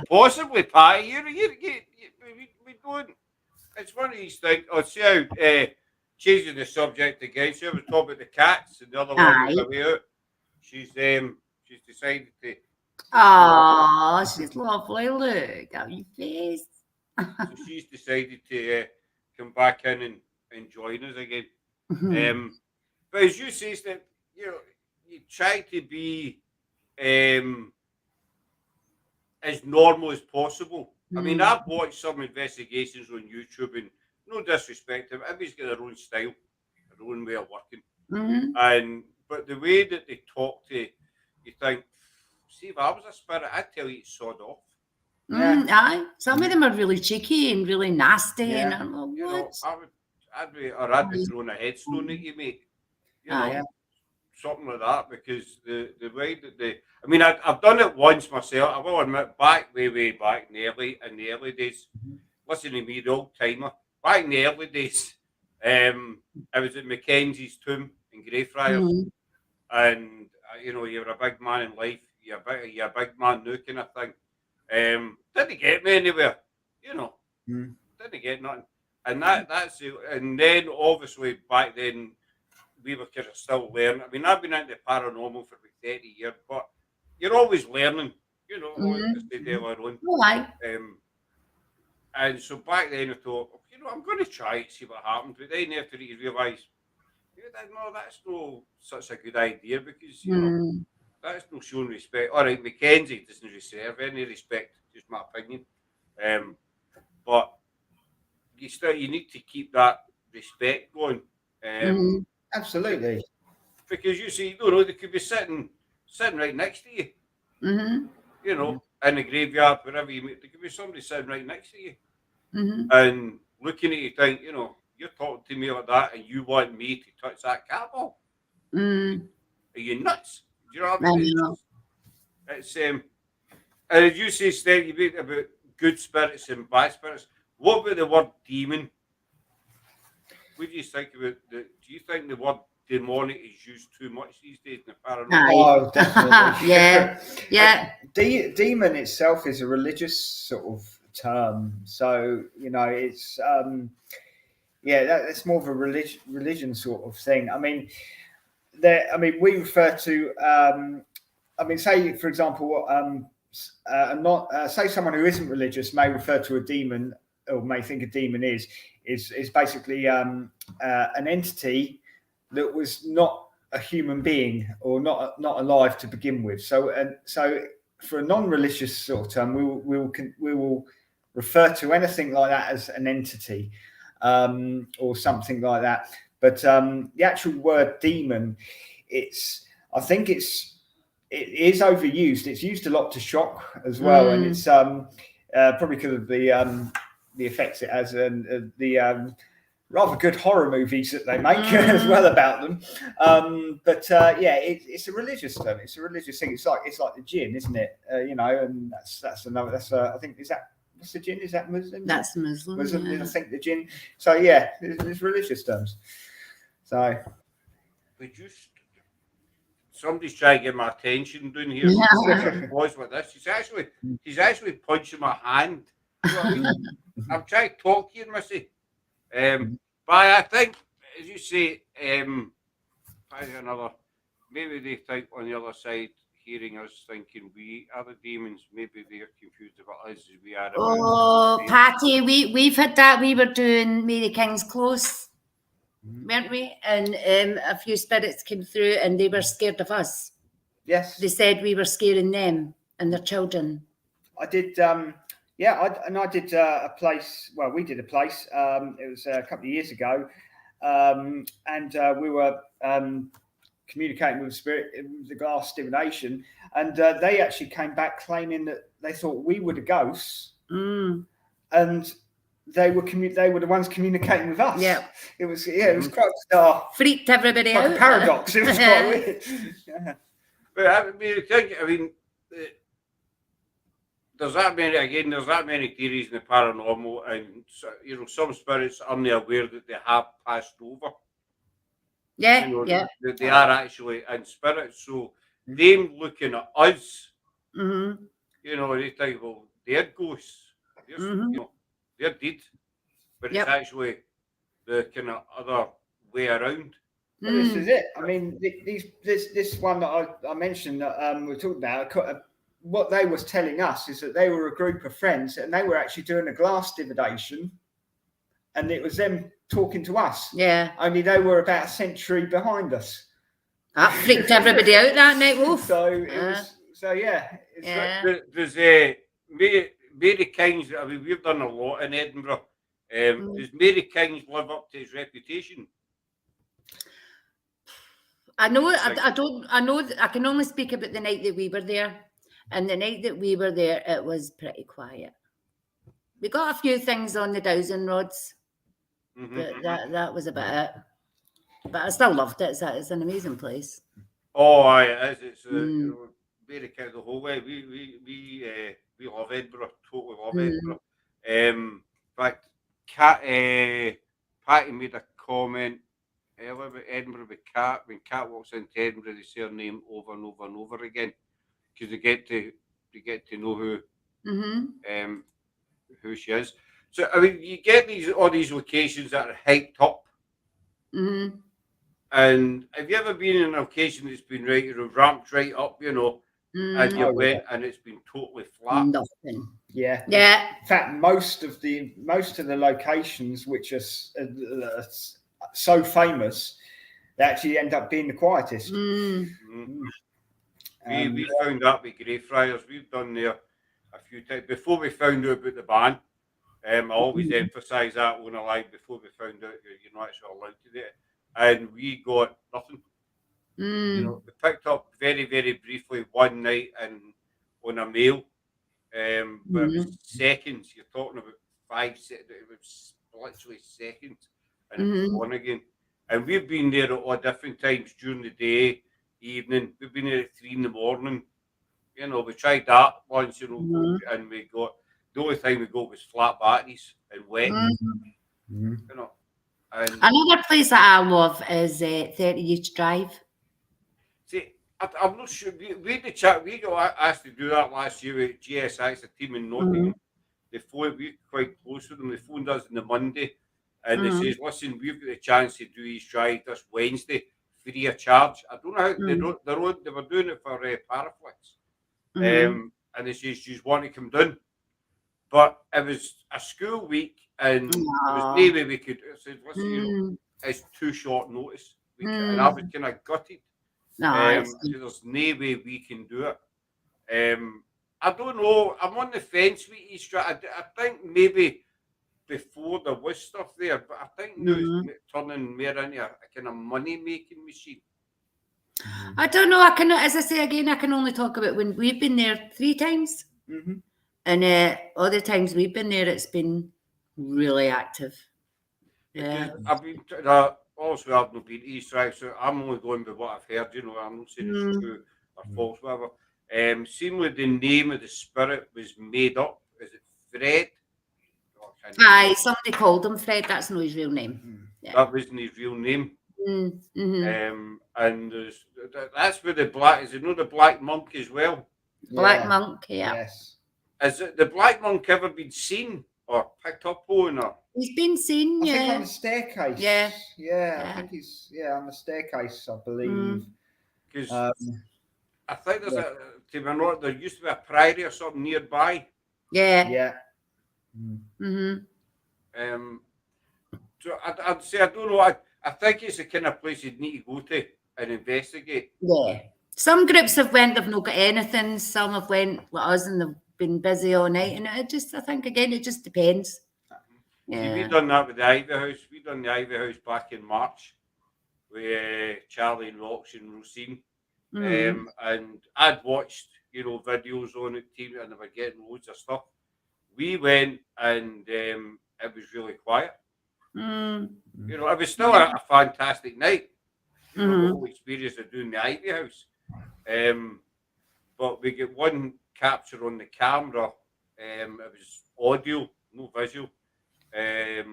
Possibly pie. We don't. It's one of these things. Oh, see how changing the subject again. See, I was talking about the cats, and the other one was away out. She's decided to. Oh, she's lovely. Look at your face. So she's decided to come back in and join us again. But as you say, that you know, you try to be as normal as possible. I mean, I've watched some investigations on YouTube, and no disrespect, everybody's got their own style, their own way of working, but the way that they talk to you, think, see, if I was a spirit, I'd tell you to sod off. Aye, some of them are really cheeky and really nasty, and I'm like, you what? know, I'd be throwing a headstone at you, mate. You know, something like that, because the way that I mean, I've done it once myself. I will admit, way back in the early days. Listen to me, the old timer. Back in the early days, I was at Mackenzie's tomb in Greyfriars, and you know, you're a big man in life. You're a big man now, kind of thing. Didn't get me anywhere, you know. Didn't get nothing, and that's it. And then obviously back then we were kind of still learning. I mean, I've been into paranormal for about 30 years, but you're always learning, you know. Always to stay there alone. And so back then I thought, you know, I'm going to try it, see what happens. But then after you realise, no, that's no such a good idea, because you know, that's no showing respect. All right, Mackenzie doesn't deserve any respect, just my opinion. But you need to keep that respect going. Absolutely. Because you see, you know, they could be sitting right next to you. You know, in the graveyard, wherever you meet, there could be somebody sitting right next to you, and looking at you, think, you know, you're talking to me like that, and you want me to touch that cat ball? Are you nuts? Do you know what I mean? It's and as you say, Steph, you speak about good spirits and bad spirits. What about the word demon? What do you think about do you think the word demonic is used too much these days in the paranormal? Oh, definitely. yeah. Demon itself is a religious sort of term, so you know, it's that's more of a religion sort of thing. I mean, we refer to say, for example, say someone who isn't religious may refer to a demon, or may think a demon is basically an entity that was not a human being, or not alive to begin with. So for a non-religious sort of term, we will refer to anything like that as an entity or something like that. But the actual word demon, I think it is overused. It's used a lot to shock as well, and it's probably because of the effects it has and the rather good horror movies that they make as well about them. But it's a religious term. It's a religious thing. It's like the jinn, isn't it? You know, and that's another. I think what's the jinn? Is that Muslim? That's Muslim. I think the jinn. So yeah, it's religious terms. So. Somebody's trying to get my attention down here. Pause with this. He's actually punching my hand. You know what I mean? I'm trying to talk here, Missy. But I think, as you say, maybe they think on the other side, hearing us thinking we are the demons, maybe they're confused about us as we are. Oh, Patty, we've had that. We were doing Mary King's Close, weren't we? And a few spirits came through and they were scared of us. Yes. They said we were scaring them and their children. I did, I did a place, well, we did a place, it was a couple of years ago, and we were communicating with the spirit, it was the glass divination, and they actually came back claiming that they thought we were the ghosts, and they were the ones communicating with us. Yeah, it was quite bizarre. Freaked everybody like out. A paradox. It was quite weird. Yeah. But I mean, there's that many theories in the paranormal, and you know, some spirits are unaware that they have passed over. Yeah, you know, yeah. That they are actually in spirit. So them looking at us, you know, they think, well, they're ghosts. You know, they're dead, but it's actually the kind of other way around. Well, this is it. I mean, this one that I mentioned that we talked about. What they was telling us is that they were a group of friends and they were actually doing a glass divination, and it was them talking to us. Yeah. Only they were about a century behind us. That freaked everybody out that night, Wolf. So There's Mary King's. I mean, we've done a lot in Edinburgh. Does Mary King's live up to his reputation? I know. I know. I can only speak about the night that we were there. And the night that we were there, it was pretty quiet. We got a few things on the dowsing rods, but that was about it. But I still loved it. It's an amazing place. Oh, it is. It's you know, Mary King the whole way. We love Edinburgh. Totally love Edinburgh. In fact, Patty made a comment earlier about Edinburgh with Kat. When Kat walks into Edinburgh, they say her name over and over and over again. Because they get to know who she is. So I mean, you get all these locations that are hyped up. And have you ever been in a location that's been ramped right up, you know, and you went and it's been totally flat? Nothing. Yeah. Yeah. In fact, most of the locations which are so famous, they actually end up being the quietest. We found that with Greyfriars. We've done there a few times before we found out about the ban. I always emphasise that on a live before we found out you're not actually allowed to do it, and we got nothing. You know, we picked up very, very briefly one night and on a mail, but it was seconds. You're talking about 5 seconds. It was literally seconds, and it was gone again. And we've been there at all different times during the day. Evening, we've been here at 3 in the morning. You know, we tried that once, you know, and we got the only time we got was flat batteries and wet. You know, and another place that I love is 30 Each Drive. See, I'm not sure. We got asked to do that last year with GSX, a team in Nottingham. We're quite close with them. They phoned us on the Monday, and they says, "Listen, we've got the chance to do Each Drive this Wednesday." Free of charge. I don't know how they were doing it for Paraflex. And they says, "You want to come down?" But it was a school week, and there was no way we could. I said, "Listen, you know, it's too short notice." And I was kind of gutted. So there's no way we can do it. I don't know. I'm on the fence with East Stratford. I think maybe before there was stuff there, but I think now it's turning more into a kind of money-making machine. I don't know. I can, as I say again, I can only talk about when we've been there 3 times, and other times we've been there, it's been really active. Yeah. I've been. Also, I've not been to East Stratford, so I'm only going by what I've heard. You know, I'm not saying it's true or false, whatever. Seemingly the name of the spirit was made up. Is it Fred? Oh, I can't Aye, somebody called him Fred. That's not his real name. Yeah. That wasn't his real name. And that's where the black is. You know the black monk as well. Black monk. Yeah. Yes. Has the black monk ever been seen or picked up on? Or He's been seen. I Yeah. think on the staircase. Yeah. I think he's on the staircase, I believe. Because I think there's there used to be a priory or something nearby. Yeah. Yeah. So I'd say I don't know. I think it's the kind of place you'd need to go to and investigate. Yeah. Some groups have went, they've not got anything. Some have went like us and they've been busy all night. And I think again, it just depends. Yeah. See, we done that with the Ivy House. We done the Ivy House back in March with Charlie and Rox and Rosine. And I'd watched, videos on it, and they were getting loads of stuff. We went and it was really quiet. It was still a fantastic night. The whole experience of doing the Ivy House. But we get one capture on the camera. It was audio, no visual. It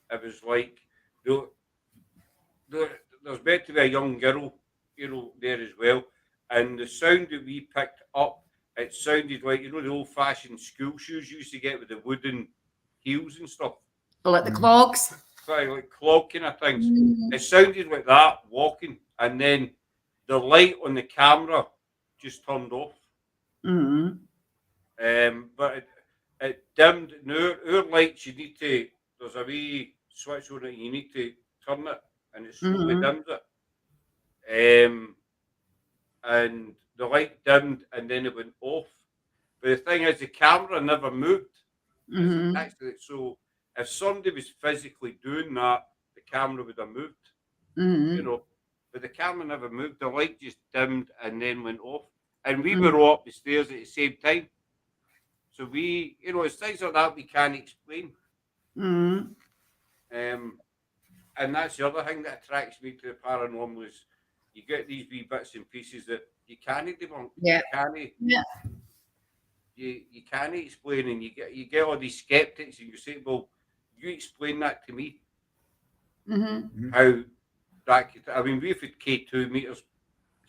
was like there's meant to be a young girl, there as well. And the sound that we picked up, it sounded like, the old-fashioned school shoes you used to get with the wooden heels and stuff. Oh, like the clogs? Like clog kind of things. It sounded like that, walking. And then the light on the camera just turned off. But it dimmed. Now, our lights, there's a wee switch on it, you need to turn it, and it slowly dimmed it. And the light dimmed, and then it went off. But the thing is, the camera never moved. So if somebody was physically doing that, the camera would have moved. But the camera never moved. The light just dimmed and then went off. And we were all up the stairs at the same time. So we, it's things like that we can't explain. And that's the other thing that attracts me to the paranormal is you get these wee bits and pieces that you can't debunk. Yeah. You can't explain, and you get all these skeptics, and you say, "Well, you explain that to me." How that could, we've had K2 meter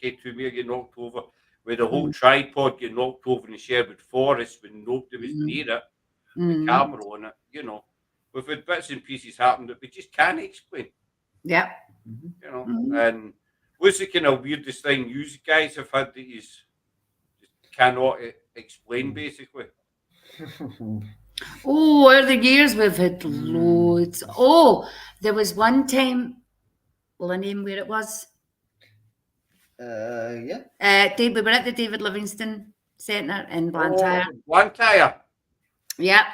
get knocked over, with the whole tripod get knocked over in the Sherwood Forest when nobody was near it, the camera on it. We've had bits and pieces happen that we just can't explain. Yeah. And what's the kind of weirdest thing you guys have had that you just cannot explain, basically? Oh, over the years we've had loads. Oh, there was one time, will I name where it was? Yeah. We were at the David Livingstone Centre in Blantyre. Blantyre. Yeah,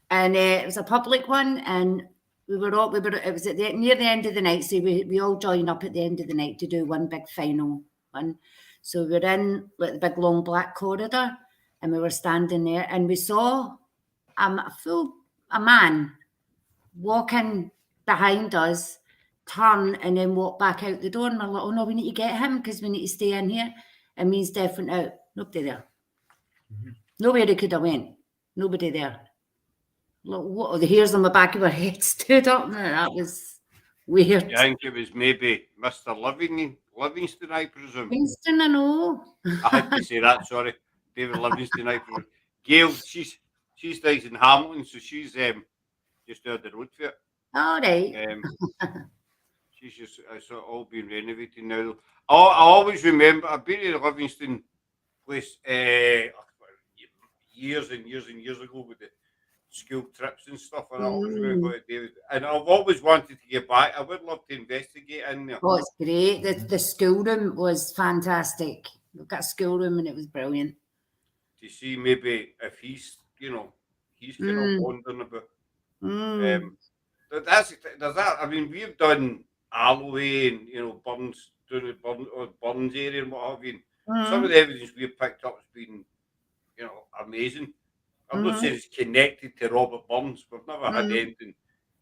and it was a public one, and it was at near the end of the night, so we all joined up at the end of the night to do one big final one. So we were in like the big long black corridor, and we were standing there, and we saw a man walking behind us, turn and then walk back out the door, and we're like, oh no, we need to get him because we need to stay in here. And me and Steph went out. Nobody there. Nowhere he could have went. Nobody there. Look, what, the hairs on the back of our head stood up. That was weird. I think it was maybe Mr. Livingston, I presume. Livingston, I know. I had to say that, sorry. David Livingston, I presume. Gail, she's nice in Hamilton, so she's just down the road for it. All right. She's just, it's all been renovated now. I always remember, I've been to the Livingston place years and years and years ago with the school trips and stuff, and I always remember David. And I've always wanted to get back. I would love to investigate in there. Oh, it's great. The schoolroom was fantastic. We've got a schoolroom and it was brilliant. to see maybe if he's, he's kind of wondering about. There's that. I mean, we've done Alloway and Burns, doing the Burns area and what have you. Some of the evidence we've picked up has been, amazing. I'm not saying it's connected to Robert Burns. We've never had anything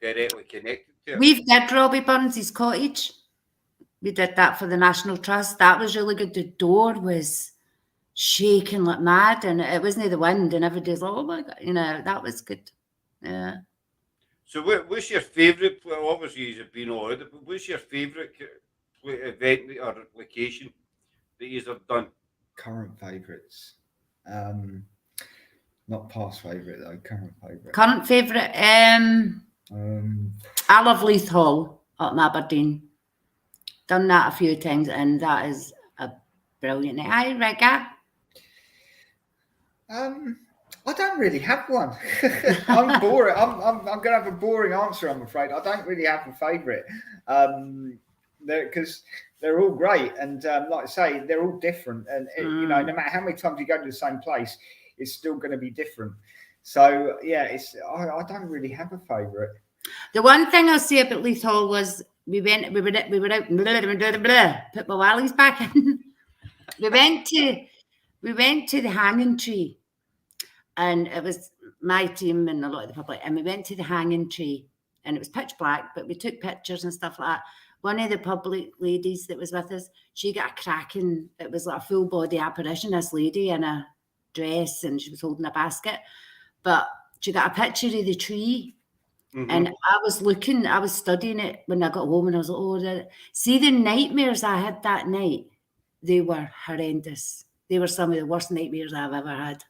directly connected to it. We've did Robbie Burns' cottage. We did that for the National Trust. That was really good. The door was shaking like mad, and it wasn't the wind, and everybody's like, oh my God, that was good. Yeah. So what's your favourite, obviously you've been all out, but what's your favourite event or location that you've done? Current favourites. Not past favourite though, current favourite. Current favourite, I love Leith Hall up in Aberdeen. Done that a few times, and that is a brilliant night. Hi, Regga. I don't really have one. I'm boring. I'm going to have a boring answer, I'm afraid. I don't really have a favourite because they're all great, and like I say, they're all different. And no matter how many times you go to the same place, it's still going to be different. So yeah, I don't really have a favourite. The one thing I'll say about Leith Hall was we were out. Put my wallies back in. we went to the Hanging Tree. And it was my team and a lot of the public. And we went to the Hanging Tree. And it was pitch black, but we took pictures and stuff like that. One of the public ladies that was with us, she got a cracking, it was like a full body apparition, this lady in a dress, and she was holding a basket. But she got a picture of the tree. And I was studying it when I got home, and I was like, oh, see the nightmares I had that night, they were horrendous. They were some of the worst nightmares I've ever had.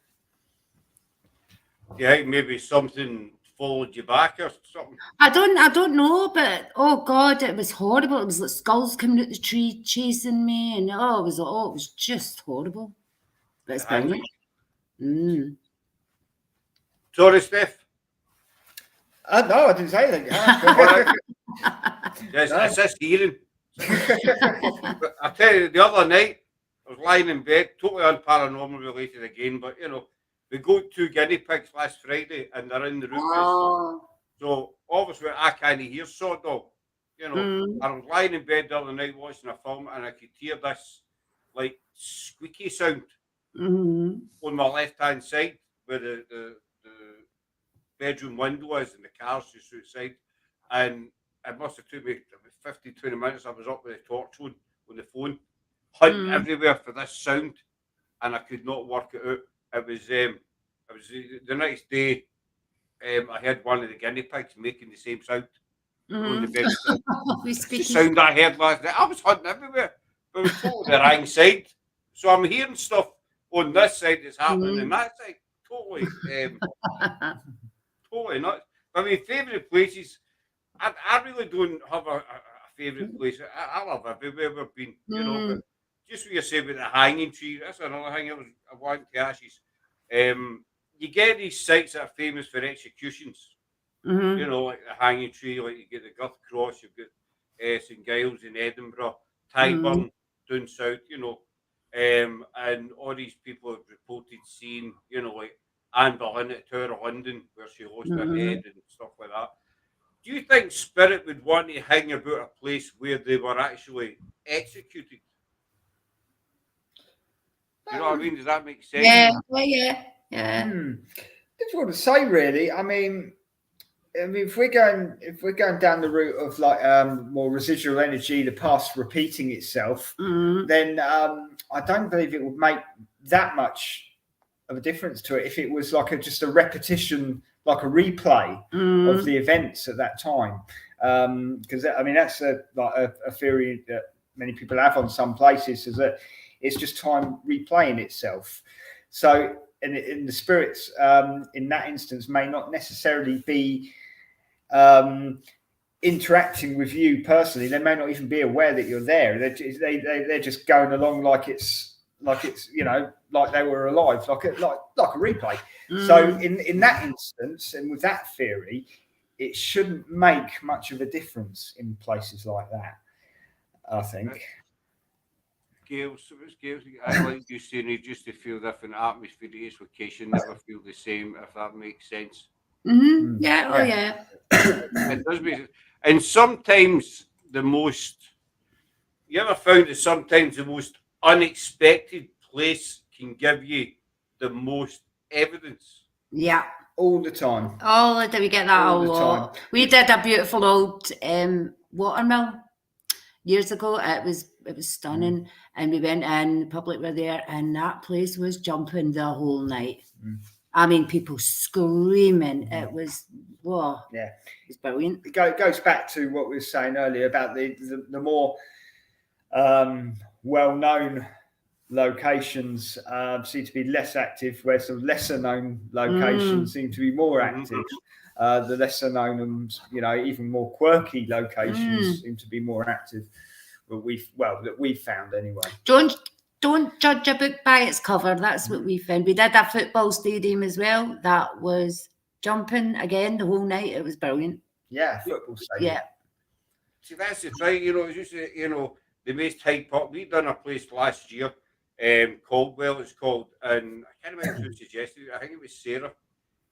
Yeah, maybe something followed you back or something. I don't know, but oh God, it was horrible. It was like skulls coming out the tree chasing me, and it was just horrible. But it's brilliant. Sorry, Steph. No, I didn't say anything. It's just hearing. But I tell you, the other night I was lying in bed, totally unparanormal related again, but we got 2 guinea pigs last Friday, and they're in the room. Oh. So obviously I can't hear sort of. I was lying in bed the other night watching a film, and I could hear this like squeaky sound on my left hand side where the bedroom window is, and the car's just outside. And it must have took me 15-20 minutes. I was up with a torch on the phone, hunting everywhere for this sound, and I could not work it out. It was the next day. I heard one of the guinea pigs making the same sound on the bed. The sound I heard last night. I was hunting everywhere, but it was totally the wrong side. So I'm hearing stuff on this side that's happening on that side. Totally, totally nuts. I mean, favourite places. I really don't have a favourite place. I love everywhere we've been. But just what you say about the Hanging Tree, that's another thing I want to ask you. You get these sites that are famous for executions, like the Hanging Tree, like you get the Girth Cross, you've got St Giles in Edinburgh, Tyburn down south, and all these people have reported seeing, like Anne Boleyn at Tower of London, where she lost her head and stuff like that. Do you think spirit would want to hang about a place where they were actually executed? You know what I mean? Does that make sense? Yeah. Difficult to say, really. I mean, if we're going down the route of like more residual energy, the past repeating itself, then I don't believe it would make that much of a difference to it if it was like just a repetition, like a replay of the events at that time. Because I mean, that's a theory that many people have on some places, is that it's just time replaying itself. So, in the spirits, in that instance, may not necessarily be interacting with you personally. They may not even be aware that you're there. They're just going along like it's like they were alive, like a replay. So, in that instance, and with that theory, it shouldn't make much of a difference in places like that, I think. Gales. It was Gales. I like you saying it just to feel different atmosphere. Each location never feel the same, if that makes sense. Yeah, oh yeah. It does make sense. And sometimes the most, you ever found that sometimes the most unexpected place can give you the most evidence? Yeah. All the time. Oh, did we get that All a the lot? time. We did a beautiful old watermill years ago. It was stunning, and we went in. The public were there, and that place was jumping the whole night. I mean, people screaming. It was it's brilliant. It goes back to what we were saying earlier about the more well-known locations seem to be less active, where some lesser-known locations seem to be more active. The lesser-known and even more quirky locations seem to be more active. But that we've found anyway. Don't judge a book by its cover. That's what we found. We did a football stadium as well. That was jumping again the whole night. It was brilliant. Yeah, football stadium. Yeah. See, that's the thing, it's just, the most hype up. We done a place last year, Caldwell it's called, and I can't remember who suggested it. I think it was Sarah.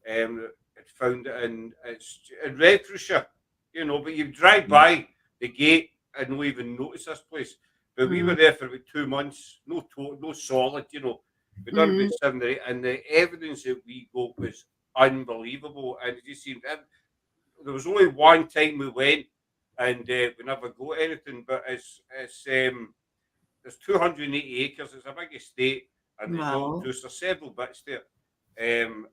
Had found it, and it's in Redrushire, but you drive by the gate and not even notice this place. But we were there for about 2 months, no solid, we done about 7 or 8, and the evidence that we got was unbelievable. And it just seemed there was only one time we went, and we never got anything. But there's 280 acres. It's a big estate, and there's several bits there. And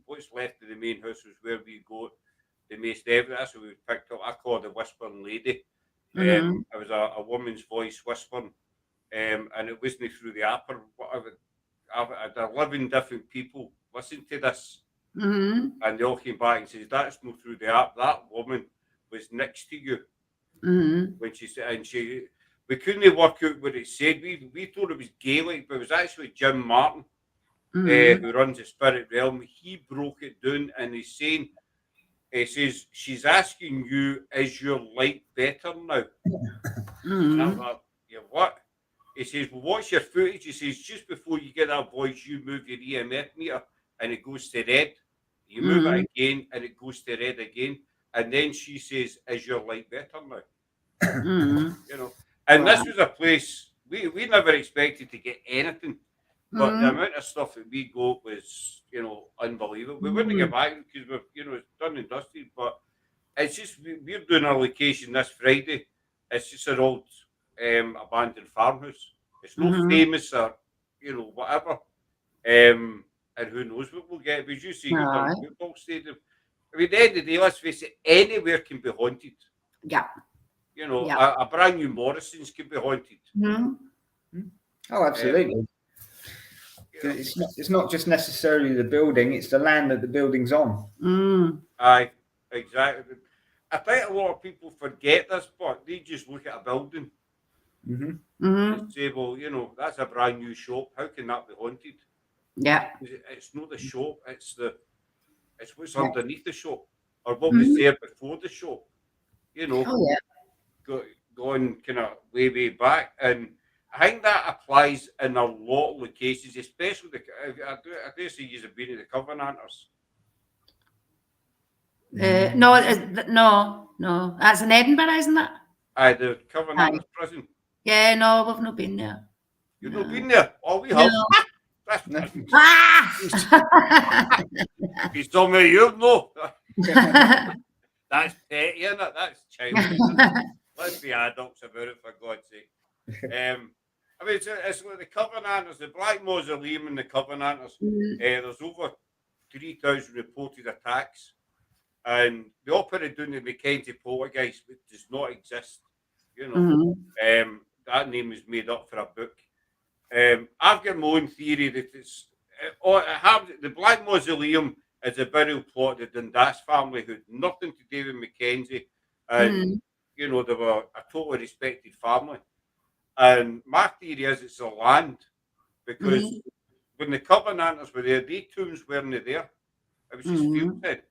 what's left of the main house was where we got the most evidence. That's what we picked up. I call it the Whispering Lady. It was a woman's voice whispering, and it wasn't through the app or whatever. I had 11 different people listen to this, and they all came back and said, "That's not through the app. That woman was next to you when she said." And we couldn't work out what it said. We thought it was Gaelic, but it was actually Jim Martin, who runs the Spirit Realm. He broke it down, and he's saying, he says, "She's asking you, is your light better now?" And I'm like, "Yeah, what?" He says, "Well, what's your footage?" He says, "Just before you get that voice, you move your EMF meter and it goes to red. You move it again and it goes to red again. And then she says, is your light better now?" And this was a place we never expected to get anything. But the amount of stuff that we got was, unbelievable. We wouldn't get back because it's done and dusted. But it's just, we're doing a location this Friday. It's just an old abandoned farmhouse. It's not famous or, whatever. And who knows what we'll get. But as you see, you've done a football stadium. I mean, at the end of the day, let's face it, anywhere can be haunted. Yeah. A brand new Morrison's can be haunted. Oh, absolutely. It's not just necessarily the building; it's the land that the building's on. Aye, exactly. I think a lot of people forget this, but they just look at a building and say, "Well, that's a brand new shop. How can that be haunted?" Yeah, it's not the shop; it's what's underneath the shop or what was there before the shop. Going kind of way back, and I think that applies in a lot of locations, especially I dare say you've been to the Covenanters. No, that's in Edinburgh, isn't it? Aye, the Covenanters prison. Yeah, no, we've not been there. You've not been there? Oh, we have. He's told me you know. That's petty, isn't it? That's childish. Let's be adults about it, for God's sake. I mean, it's like the Covenanters, the Black Mausoleum and the Covenanters. There's over 3,000 reported attacks, and they operated down the Mackenzie poltergeist, which does not exist. That name is made up for a book. I've got my own theory that the Black Mausoleum is a burial plot of the Dundas family who had nothing to do with Mackenzie, and they were a totally respected family. And my theory is it's the land, because when the Covenanters were there, the tombs weren't there. It was just field then.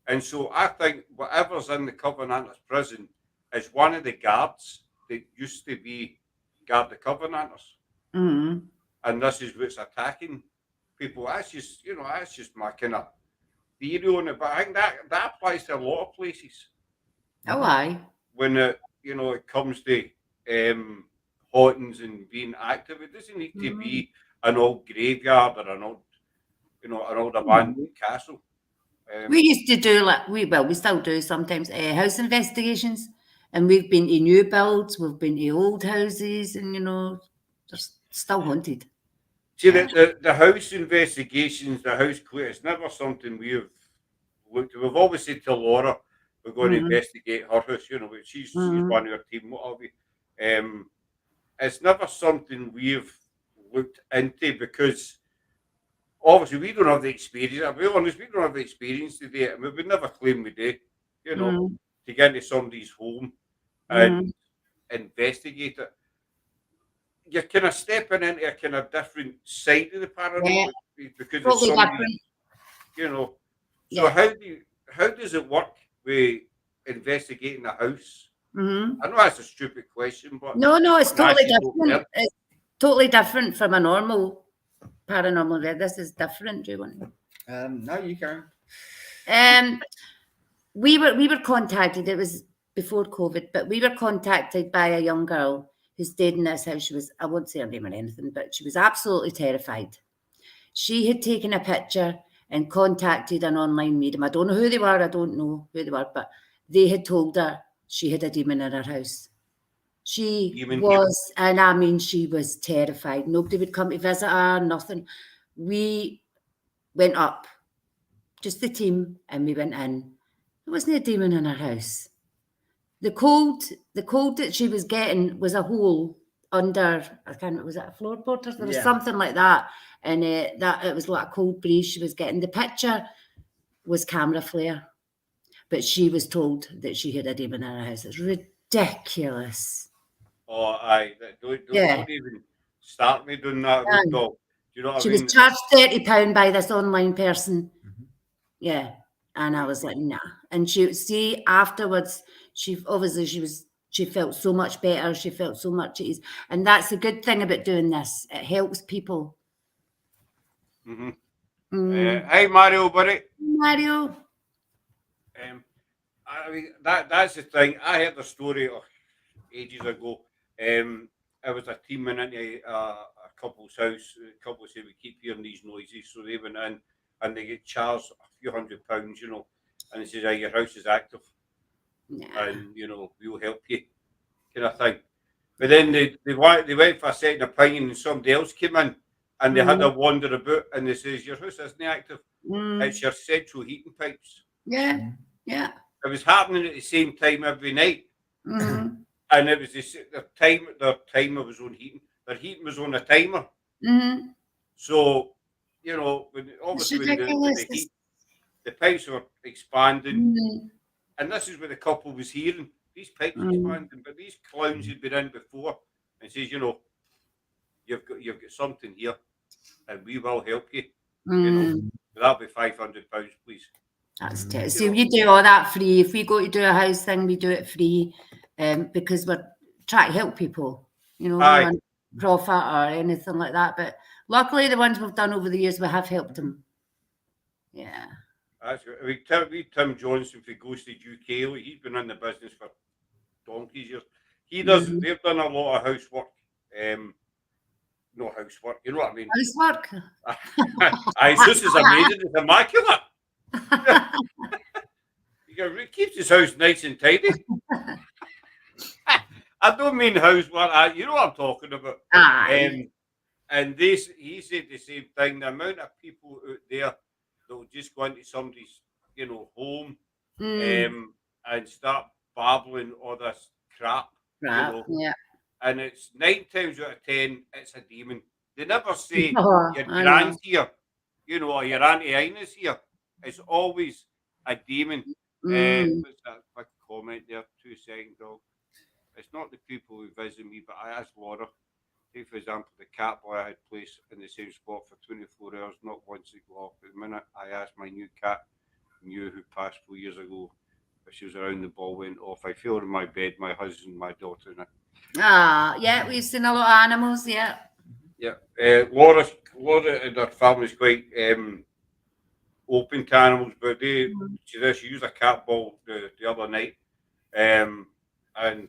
And so I think whatever's in the Covenanters prison is one of the guards that used to be guard the covenanters. Mm. And this is what's attacking people. That's just, that's just my kind of theory on it. But I think that applies to a lot of places. Oh, aye. When it comes to hauntings and being active, it doesn't need to be an old graveyard or an old abandoned castle. We used to do we still do sometimes house investigations, and we've been to new builds, we've been to old houses, and they're still haunted. See, the house investigations, the house clear, it's never something we've looked at. We've always said to Laura, we're going to investigate her house, but she's one of our team, what have we. It's never something we've looked into because obviously we don't have the experience. I'll be honest, we don't have the experience to do it. I mean, we never claim we do, to get into somebody's home and investigate it. You're kind of stepping into a kind of different side of the paranormal because Totally it's somebody, different. So how does it work with investigating a house? I know that's a stupid question, but no, it's totally different. It's totally different from a normal paranormal event. This is different. Do you want? No, you can. We were contacted. It was before COVID, but we were contacted by a young girl who stayed in this house. She was, I won't say her name or anything, but she was absolutely terrified. She had taken a picture and contacted an online medium. I don't know who they were. I don't know who they were, but they had told her she had a demon in her house. She was, and I mean, she was terrified. Nobody would come to visit her, nothing. We went up, just the team, and we went in. There wasn't a demon in her house. The cold that she was getting was a hole under, I can't remember, was it a floorboard or there was something like that, and that it was like a cold breeze she was getting. The picture was camera flare, but she was told that she had a demon in her house. It's ridiculous. Oh, aye, don't even start me doing that at all. Do you know what I mean? She was charged £30 by this online person. Yeah. And I was like, nah. And she afterwards, she felt so much better. She felt so much at ease. And that's the good thing about doing this. It helps people. Hey, Mario, buddy. Mario. I mean, that's the thing. I heard the story ages ago. I was a team in into a couple's house. The couple said, we keep hearing these noises. So they went in and they get charged a few £100, and they says, your house is active. And, we'll help you, kind of thing. But then they went for a second opinion and somebody else came in and they had to wander about and they says, your house isn't active. It's your central heating pipes. Yeah. It was happening at the same time every night. And it was the timer was on heating. Their heating was on a timer. So, when the pipes were expanding, and this is what the couple was hearing. These pipes expanding, but these clowns had been in before and says, you've got something here, and we will help you. That'll be £500, please. That's terrible. So we do all that free. If we go to do a house thing, we do it free, because we're trying to help people. No profit or anything like that. But luckily, the ones we've done over the years, we have helped them. Yeah. That's right. Tim Johnson, if he goes to UK, he's been in the business for donkey's years. He does. They've done a lot of housework. No housework. You know what I mean? Housework. His house is amazing. It's immaculate. He keeps his house nice and tidy. I don't mean housework. You know what I'm talking about. And he said the same thing. The amount of people out there that will just go into somebody's, home and start babbling all this crap. And it's 9 times out of 10, it's a demon. They never say your grand's here, or your Auntie Ina's here. It's always a demon. What's that quick comment there? 2 seconds, dog. It's not the people who visit me, but I asked Laura. Take, for example, the cat boy I had placed in the same spot for 24 hours, not once it go off. The minute I asked my new cat, who passed 4 years ago, if she was around, the ball went off. I feel her in my bed, my husband, my daughter, and Yeah, we've seen a lot of animals, yeah. Yeah. Laura and her family's quite open to animals, but she used a cat ball the other night, and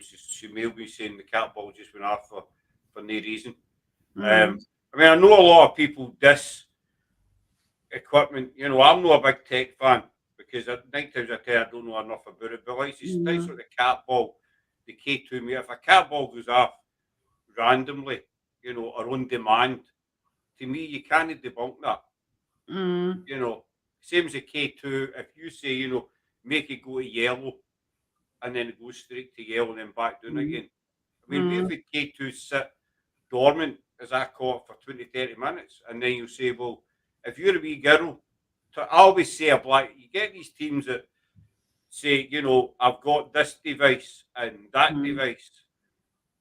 she mailed me saying the cat ball just went off for no reason. I mean, I know a lot of people diss equipment. You know, I'm not a big tech fan because 9 times out of 10 I don't know enough about it. But like things like the cat ball, the K2 meter, if a cat ball goes off randomly, you know, or on demand, to me you can't debunk that. You know, same as a K2. If you say, you know, make it go to yellow, and then it goes straight to yellow and then back down again. I mean, we've had K2 sit dormant, as I call it, for 20, 30 minutes. And then you say, well, if you're a wee girl, I always say you get these teams that say, you know, I've got this device and that device.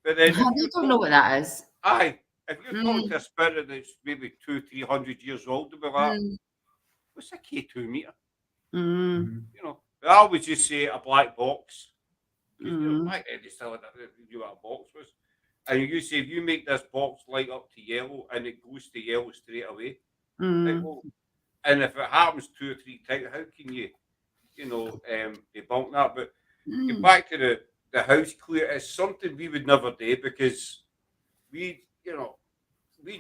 But then You don't know what that is. Aye. If you're talking to a spirit that's maybe 200-300 years old, they'll be like, what's a K2 meter? You know, I always just say a black box. You know, back then they still had you what a box was. And you say, if you make this box light up to yellow and it goes to yellow straight away, like, well, and if it happens 2 or 3 times, how can you know, debunk that? But get back to the house clear, it's something we would never do because we, you know, we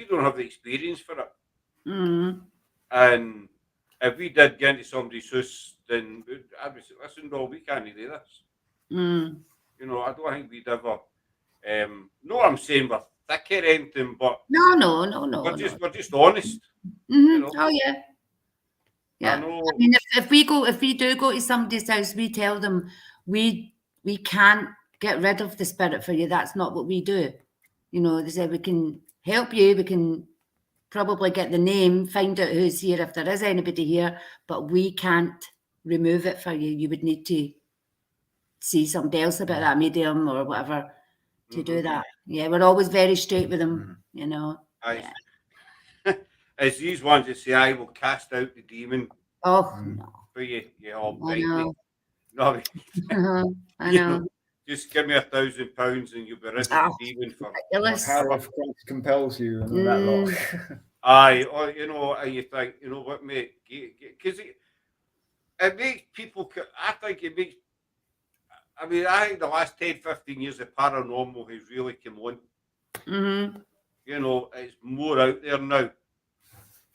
don't have the experience for it. And if we did get into somebody's house, then I would say, listen, no, we can't do this. You know, I don't think we'd ever. No, I'm saying we're thick or anything, but no. We're just honest. You know? Oh yeah. I know. I mean, if we do go to somebody's house, we tell them we can't get rid of the spirit for you. That's not what we do. You know, they say we can help you. We can probably get the name, find out who's here if there is anybody here, but we can't remove it for you. You would need to see somebody else about that medium or whatever to do that. Yeah, we're always very straight with them, you know. As these ones that say, I will cast out the demon. Oh, no. For you all I know. No, I know. Just give me £1,000 and you'll be rid of the demon for the power of Christ compels you and all that lot. Aye, or you know, and you think, you know what, mate, because it makes people. I think it makes. I mean, I think the last 10, 15 years of paranormal has really come on. You know, it's more out there now,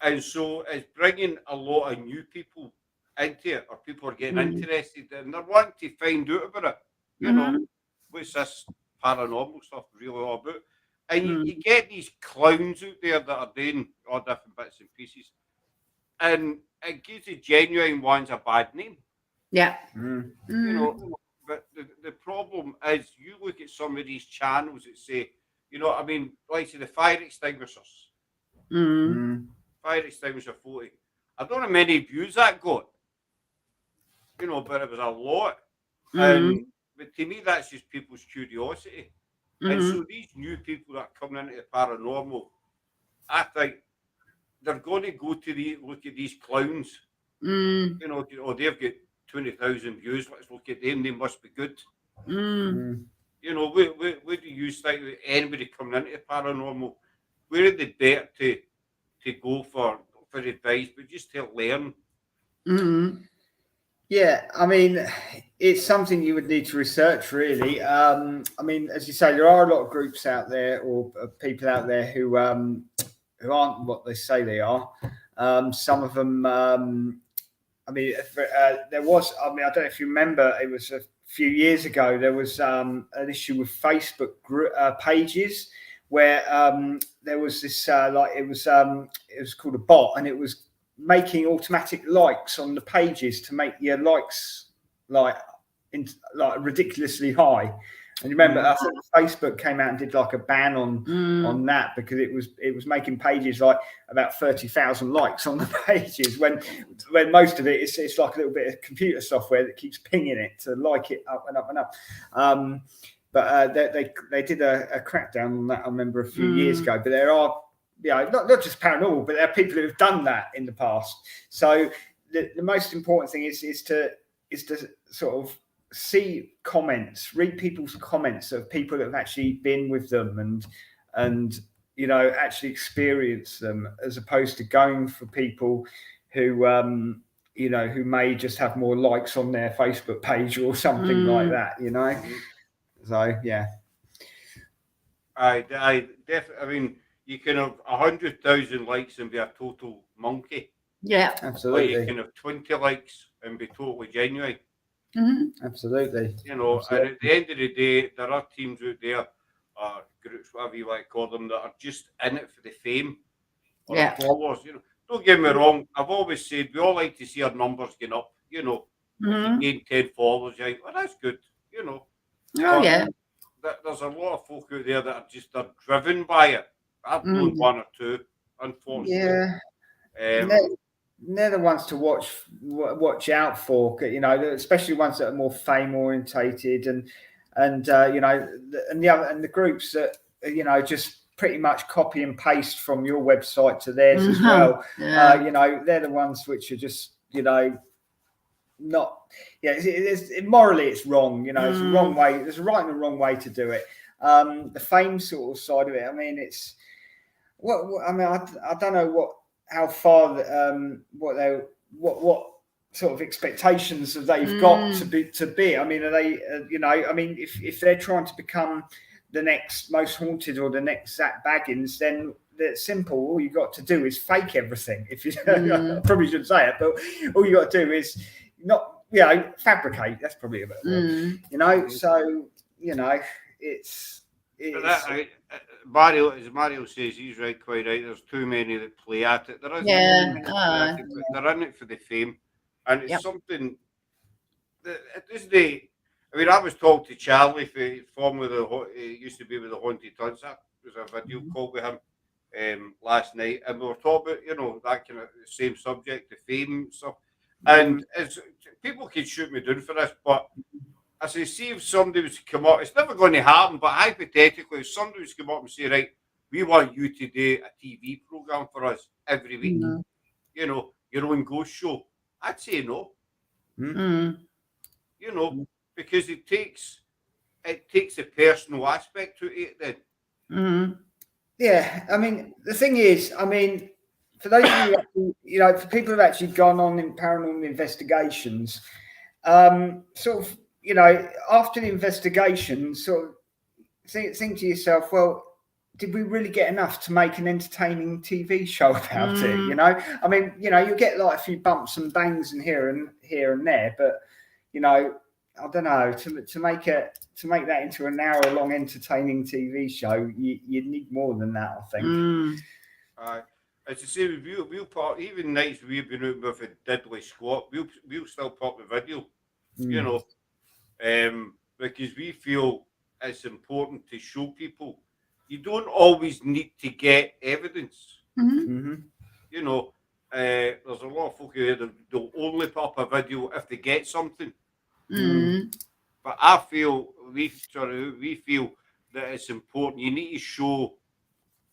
and so it's bringing a lot of new people into it, or people are getting interested and they're wanting to find out about it. You know, what's this paranormal stuff really all about? And you get these clowns out there that are doing all different bits and pieces, and it gives the genuine ones a bad name. Yeah. You know, but the problem is you look at some of these channels that say, you know, I mean, like say the fire extinguishers. Fire extinguisher 40. I don't know how many views that got. You know, but it was a lot. And but to me that's just people's curiosity. And so these new people that are coming into the paranormal, I think they're going to go to look at these clowns. You know, oh, they've got 20,000 views. Let's look at them. They must be good. You know, where do you think that anybody coming into the paranormal, where are they better to go for advice, but just to learn? Yeah, I mean, it's something you would need to research, really. I mean, as you say, there are a lot of groups out there or people out there who aren't what they say they are. Some of them, I mean, there was, I mean, I don't know if you remember, it was a few years ago, there was an issue with Facebook pages where there was this, it was called a bot, and it was making automatic likes on the pages to make your likes like ridiculously high. And you remember, I think Facebook came out and did like a ban on that because it was making pages like about 30,000 likes on the pages when most of it it's like a little bit of computer software that keeps pinging it to like it up and up and up. But they did a crackdown on that, I remember, a few years ago. But there are, not just paranormal, but there are people who have done that in the past. So the most important thing is to sort of see comments, read people's comments of people that have actually been with them and actually experience them, as opposed to going for people who who may just have more likes on their Facebook page or something like that, So yeah. I definitely. I mean, you can have 100,000 likes and be a total monkey. Yeah, absolutely. Or you can have 20 likes and be totally genuine. Absolutely. And at the end of the day, there are teams out there, groups, whatever you want to call them, that are just in it for the fame or the followers. Don't get me wrong. I've always said we all like to see our numbers going up. If you gain 10 followers, you're like, well, that's good. There's a lot of folk out there that are driven by it. I've known one or two, unfortunately. Yeah. They're the ones to watch out for, especially ones that are more fame orientated, and the groups that just pretty much copy and paste from your website to theirs as well. They're the ones which are just not. Morally it's wrong. It's the wrong way. There's a right and a wrong way to do it. The fame sort of side of it. I mean, it's I don't know how far what sort of expectations that they've got to be. I mean, are they if they're trying to become the next Most Haunted or the next Zach Baggins, then it's simple. All you got to do is fake everything. If you I probably shouldn't say it, but all you got to do is not fabricate. That's probably a bit so it's Mario, as Mario says, he's right, quite right. There's too many that play at it. There is they're in it for the fame, and it's something that at this day. I mean, I was talking to Charlie, he used to be with the Haunted Hunts. That was a video call with him last night, and we were talking about that kind of same subject, the fame stuff. And as people can shoot me down for this, but as I see, if somebody was to come up, it's never going to happen, but hypothetically, if somebody was to come up and say, right, we want you to do a TV program for us every week, your own ghost show, I'd say no. Because it takes a personal aspect to it then. Yeah, I mean, the thing is, for those of you, for people who've actually gone on in paranormal investigations, sort of, after the investigation, sort of think to yourself, well, did we really get enough to make an entertaining TV show about it? I mean, you get like a few bumps and bangs in here and there, but I don't know, to make that into an hour-long entertaining TV show, you need more than that, I think. As you say, we'll put, even nights we've been out with a deadly squat, we'll still pop the video, because we feel it's important to show people. You don't always need to get evidence. There's a lot of folk here that they'll only pop a video if they get something. But I feel we feel that it's important. You need to show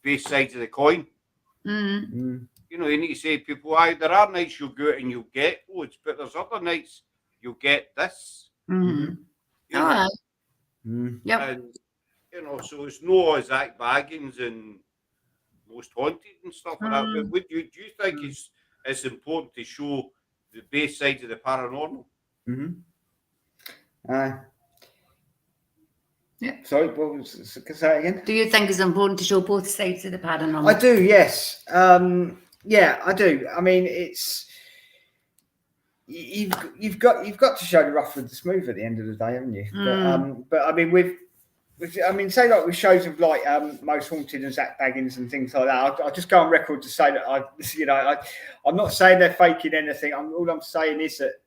both sides of the coin. You need to say to people, there are nights you'll go out and you'll get loads, but there's other nights you'll get this. Yep. And so it's no Zach Baggins and Most Haunted and stuff like that. But do you think it's important to show the base sides of the paranormal? Yeah. Sorry, what was say that again? Do you think it's important to show both sides of the paranormal? I do, yes. Yeah, I do. I mean, it's you've got to show the rough with the smooth at the end of the day, haven't you? But I mean, say like with shows of like Most Haunted and Zach Baggins and things like that, I'll just go on record to say that I'm not saying they're faking anything. All I'm saying is that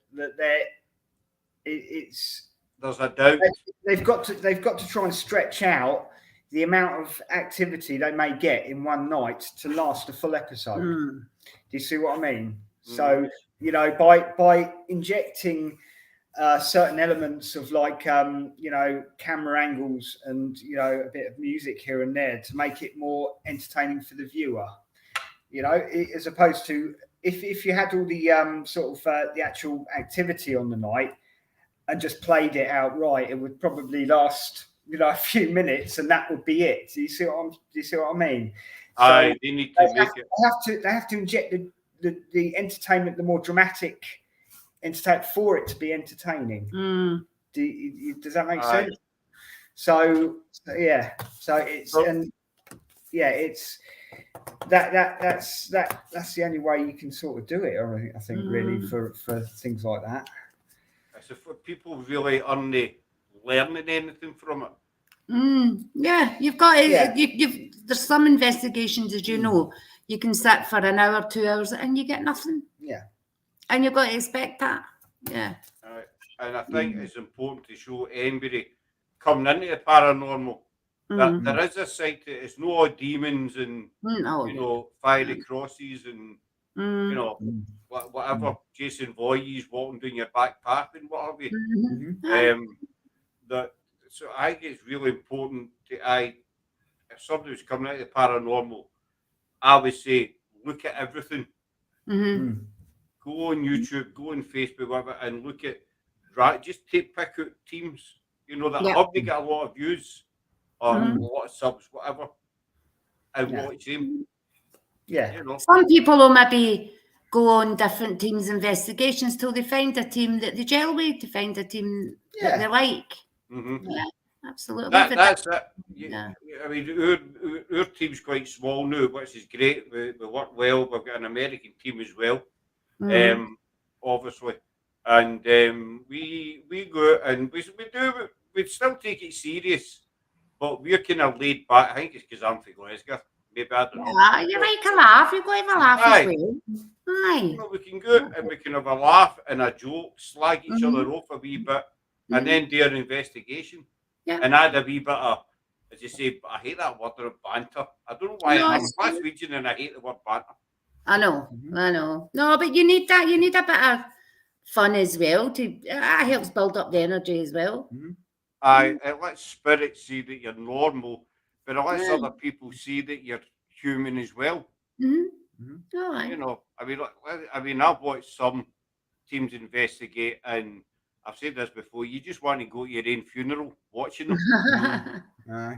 there's a doubt. They've got to try and stretch out the amount of activity they may get in one night to last a full episode. Do you see what I mean? So by injecting certain elements of like camera angles and a bit of music here and there to make it more entertaining for the viewer, as opposed to if you had all the sort of the actual activity on the night and just played it outright, it would probably last, a few minutes, and that would be it. Do you see what I mean? So they need to make it. They have to inject the entertainment, the more dramatic entertainment for it to be entertaining. Does that make sense? So it's it's that's the only way you can sort of do it. I think really for things like that. So for people really aren't learning anything from it. Yeah, you've got it. There's some investigations, as you know, you can sit for an hour, 2 hours, and you get nothing. Yeah, and you've got to expect that. Yeah. And I think it's important to show anybody coming into the paranormal that there is a side to it. It's no all demons and fiery crosses and whatever Jason Voorhees walking down your back path and what have you. So I think it's really important to if somebody was coming out of the paranormal, I would say look at everything. Go on YouTube, go on Facebook, whatever, and look at just pick out teams, that probably get a lot of views or a lot of subs, whatever, and watch them. Yeah. Some people will maybe go on different teams' investigations till they find a team that they gel with, to find a team that they like. Yeah, absolutely. That's it. I mean, our team's quite small now, which is great. We work well. We've got an American team as well, obviously, and we go out and we still take it serious, but we're kind of laid back. I think it's because I'm from Glasgow. Maybe I don't know. You like a laugh. You go have a laugh as well. Aye. We can go out and we can have a laugh and a joke, slag each other off a wee bit, and then do an investigation. Yeah. And add a wee bit of, as you say, I hate that word, banter. I don't know why I'm Glaswegian and I hate the word banter. I know. No, but you need that. You need a bit of fun as well. That helps build up the energy as well. It lets spirits see that you're normal, but it lets other people see that you're human as well. All right. I mean, I've watched some teams investigate, and I've said this before, you just want to go to your own funeral watching them.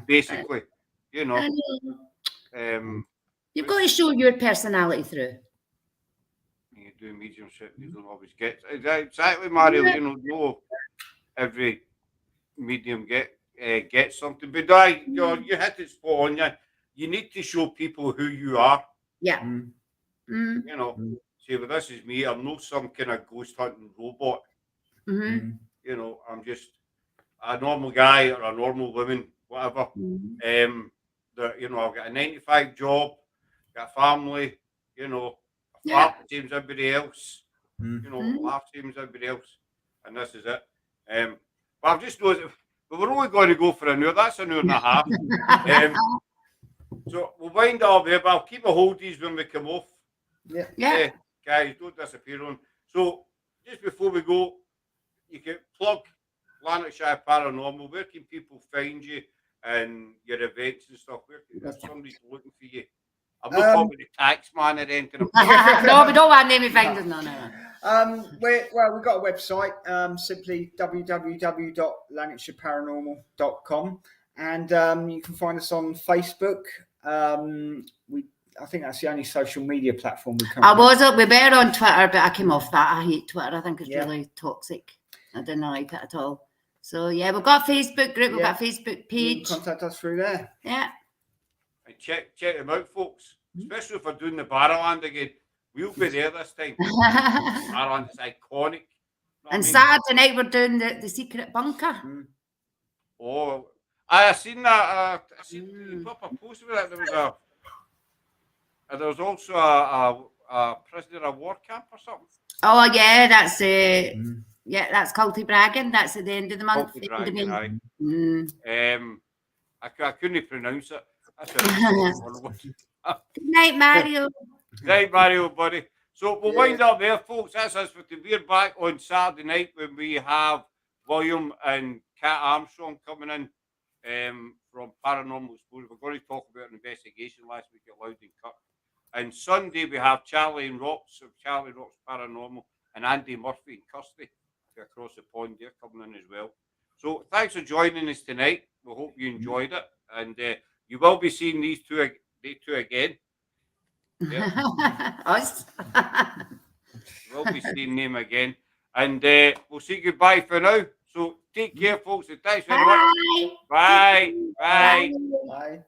Basically, you've got to show your personality through. You do mediumship, you don't always get exactly, Mario. No, every medium gets something, but you hit it spot on. You need to show people who you are. Yeah. Say, well, this is me. I'm not some kind of ghost hunting robot. I'm just a normal guy or a normal woman, whatever. I've got a 9-to-5 job, got a family, a flat the same as everybody else, laugh same as everybody else, and this is it. But I've just noticed we were only going to go for an hour. That's an hour and a half. So we'll wind up there, but I'll keep a hold of these when we come off. Yeah. Guys, don't disappear on. So just before we go, you can plug Lanarkshire Paranormal. Where can people find you and your events and stuff? If somebody's looking for you, I'm not talking the tax man or anything. No, we don't want name and finders. No. We've got a website, simply www.lanarkshireparanormal.com, and you can find us on Facebook. I think that's the only social media platform we can. We were on Twitter, but I came off that. I hate Twitter. I think it's really toxic. I didn't like it at all. So we've got a Facebook group, we've got a Facebook page. You can contact us through there. Yeah. And check them out, folks. Especially if we're doing the Barrowland again. We'll be there this time. Barrowland is iconic. And Saturday night we're doing the secret bunker. Oh, I seen that. I seen you put up a post about that. There was also a prisoner of war camp or something. Oh yeah, that's that's Culty Braggin. That's at the end of the month. I couldn't pronounce it. Good night, Mario. Good night, Mario, buddy. So we'll wind up there, folks. That's us for today. We're back on Saturday night when we have William and Kat Armstrong coming in from Paranormal Exposure. We're going to talk about an investigation last week at Londonkirk. And Sunday we have Charlie and Rocks of Charlie Rocks Paranormal and Andy Murphy and Kirsty across the pond there coming in as well. So thanks for joining us tonight. We hope you enjoyed it, and you will be seeing they two again. Us. We'll be seeing them again, and we'll say goodbye for now. So take care, folks, and thanks very much. Bye. Bye. Bye. Bye.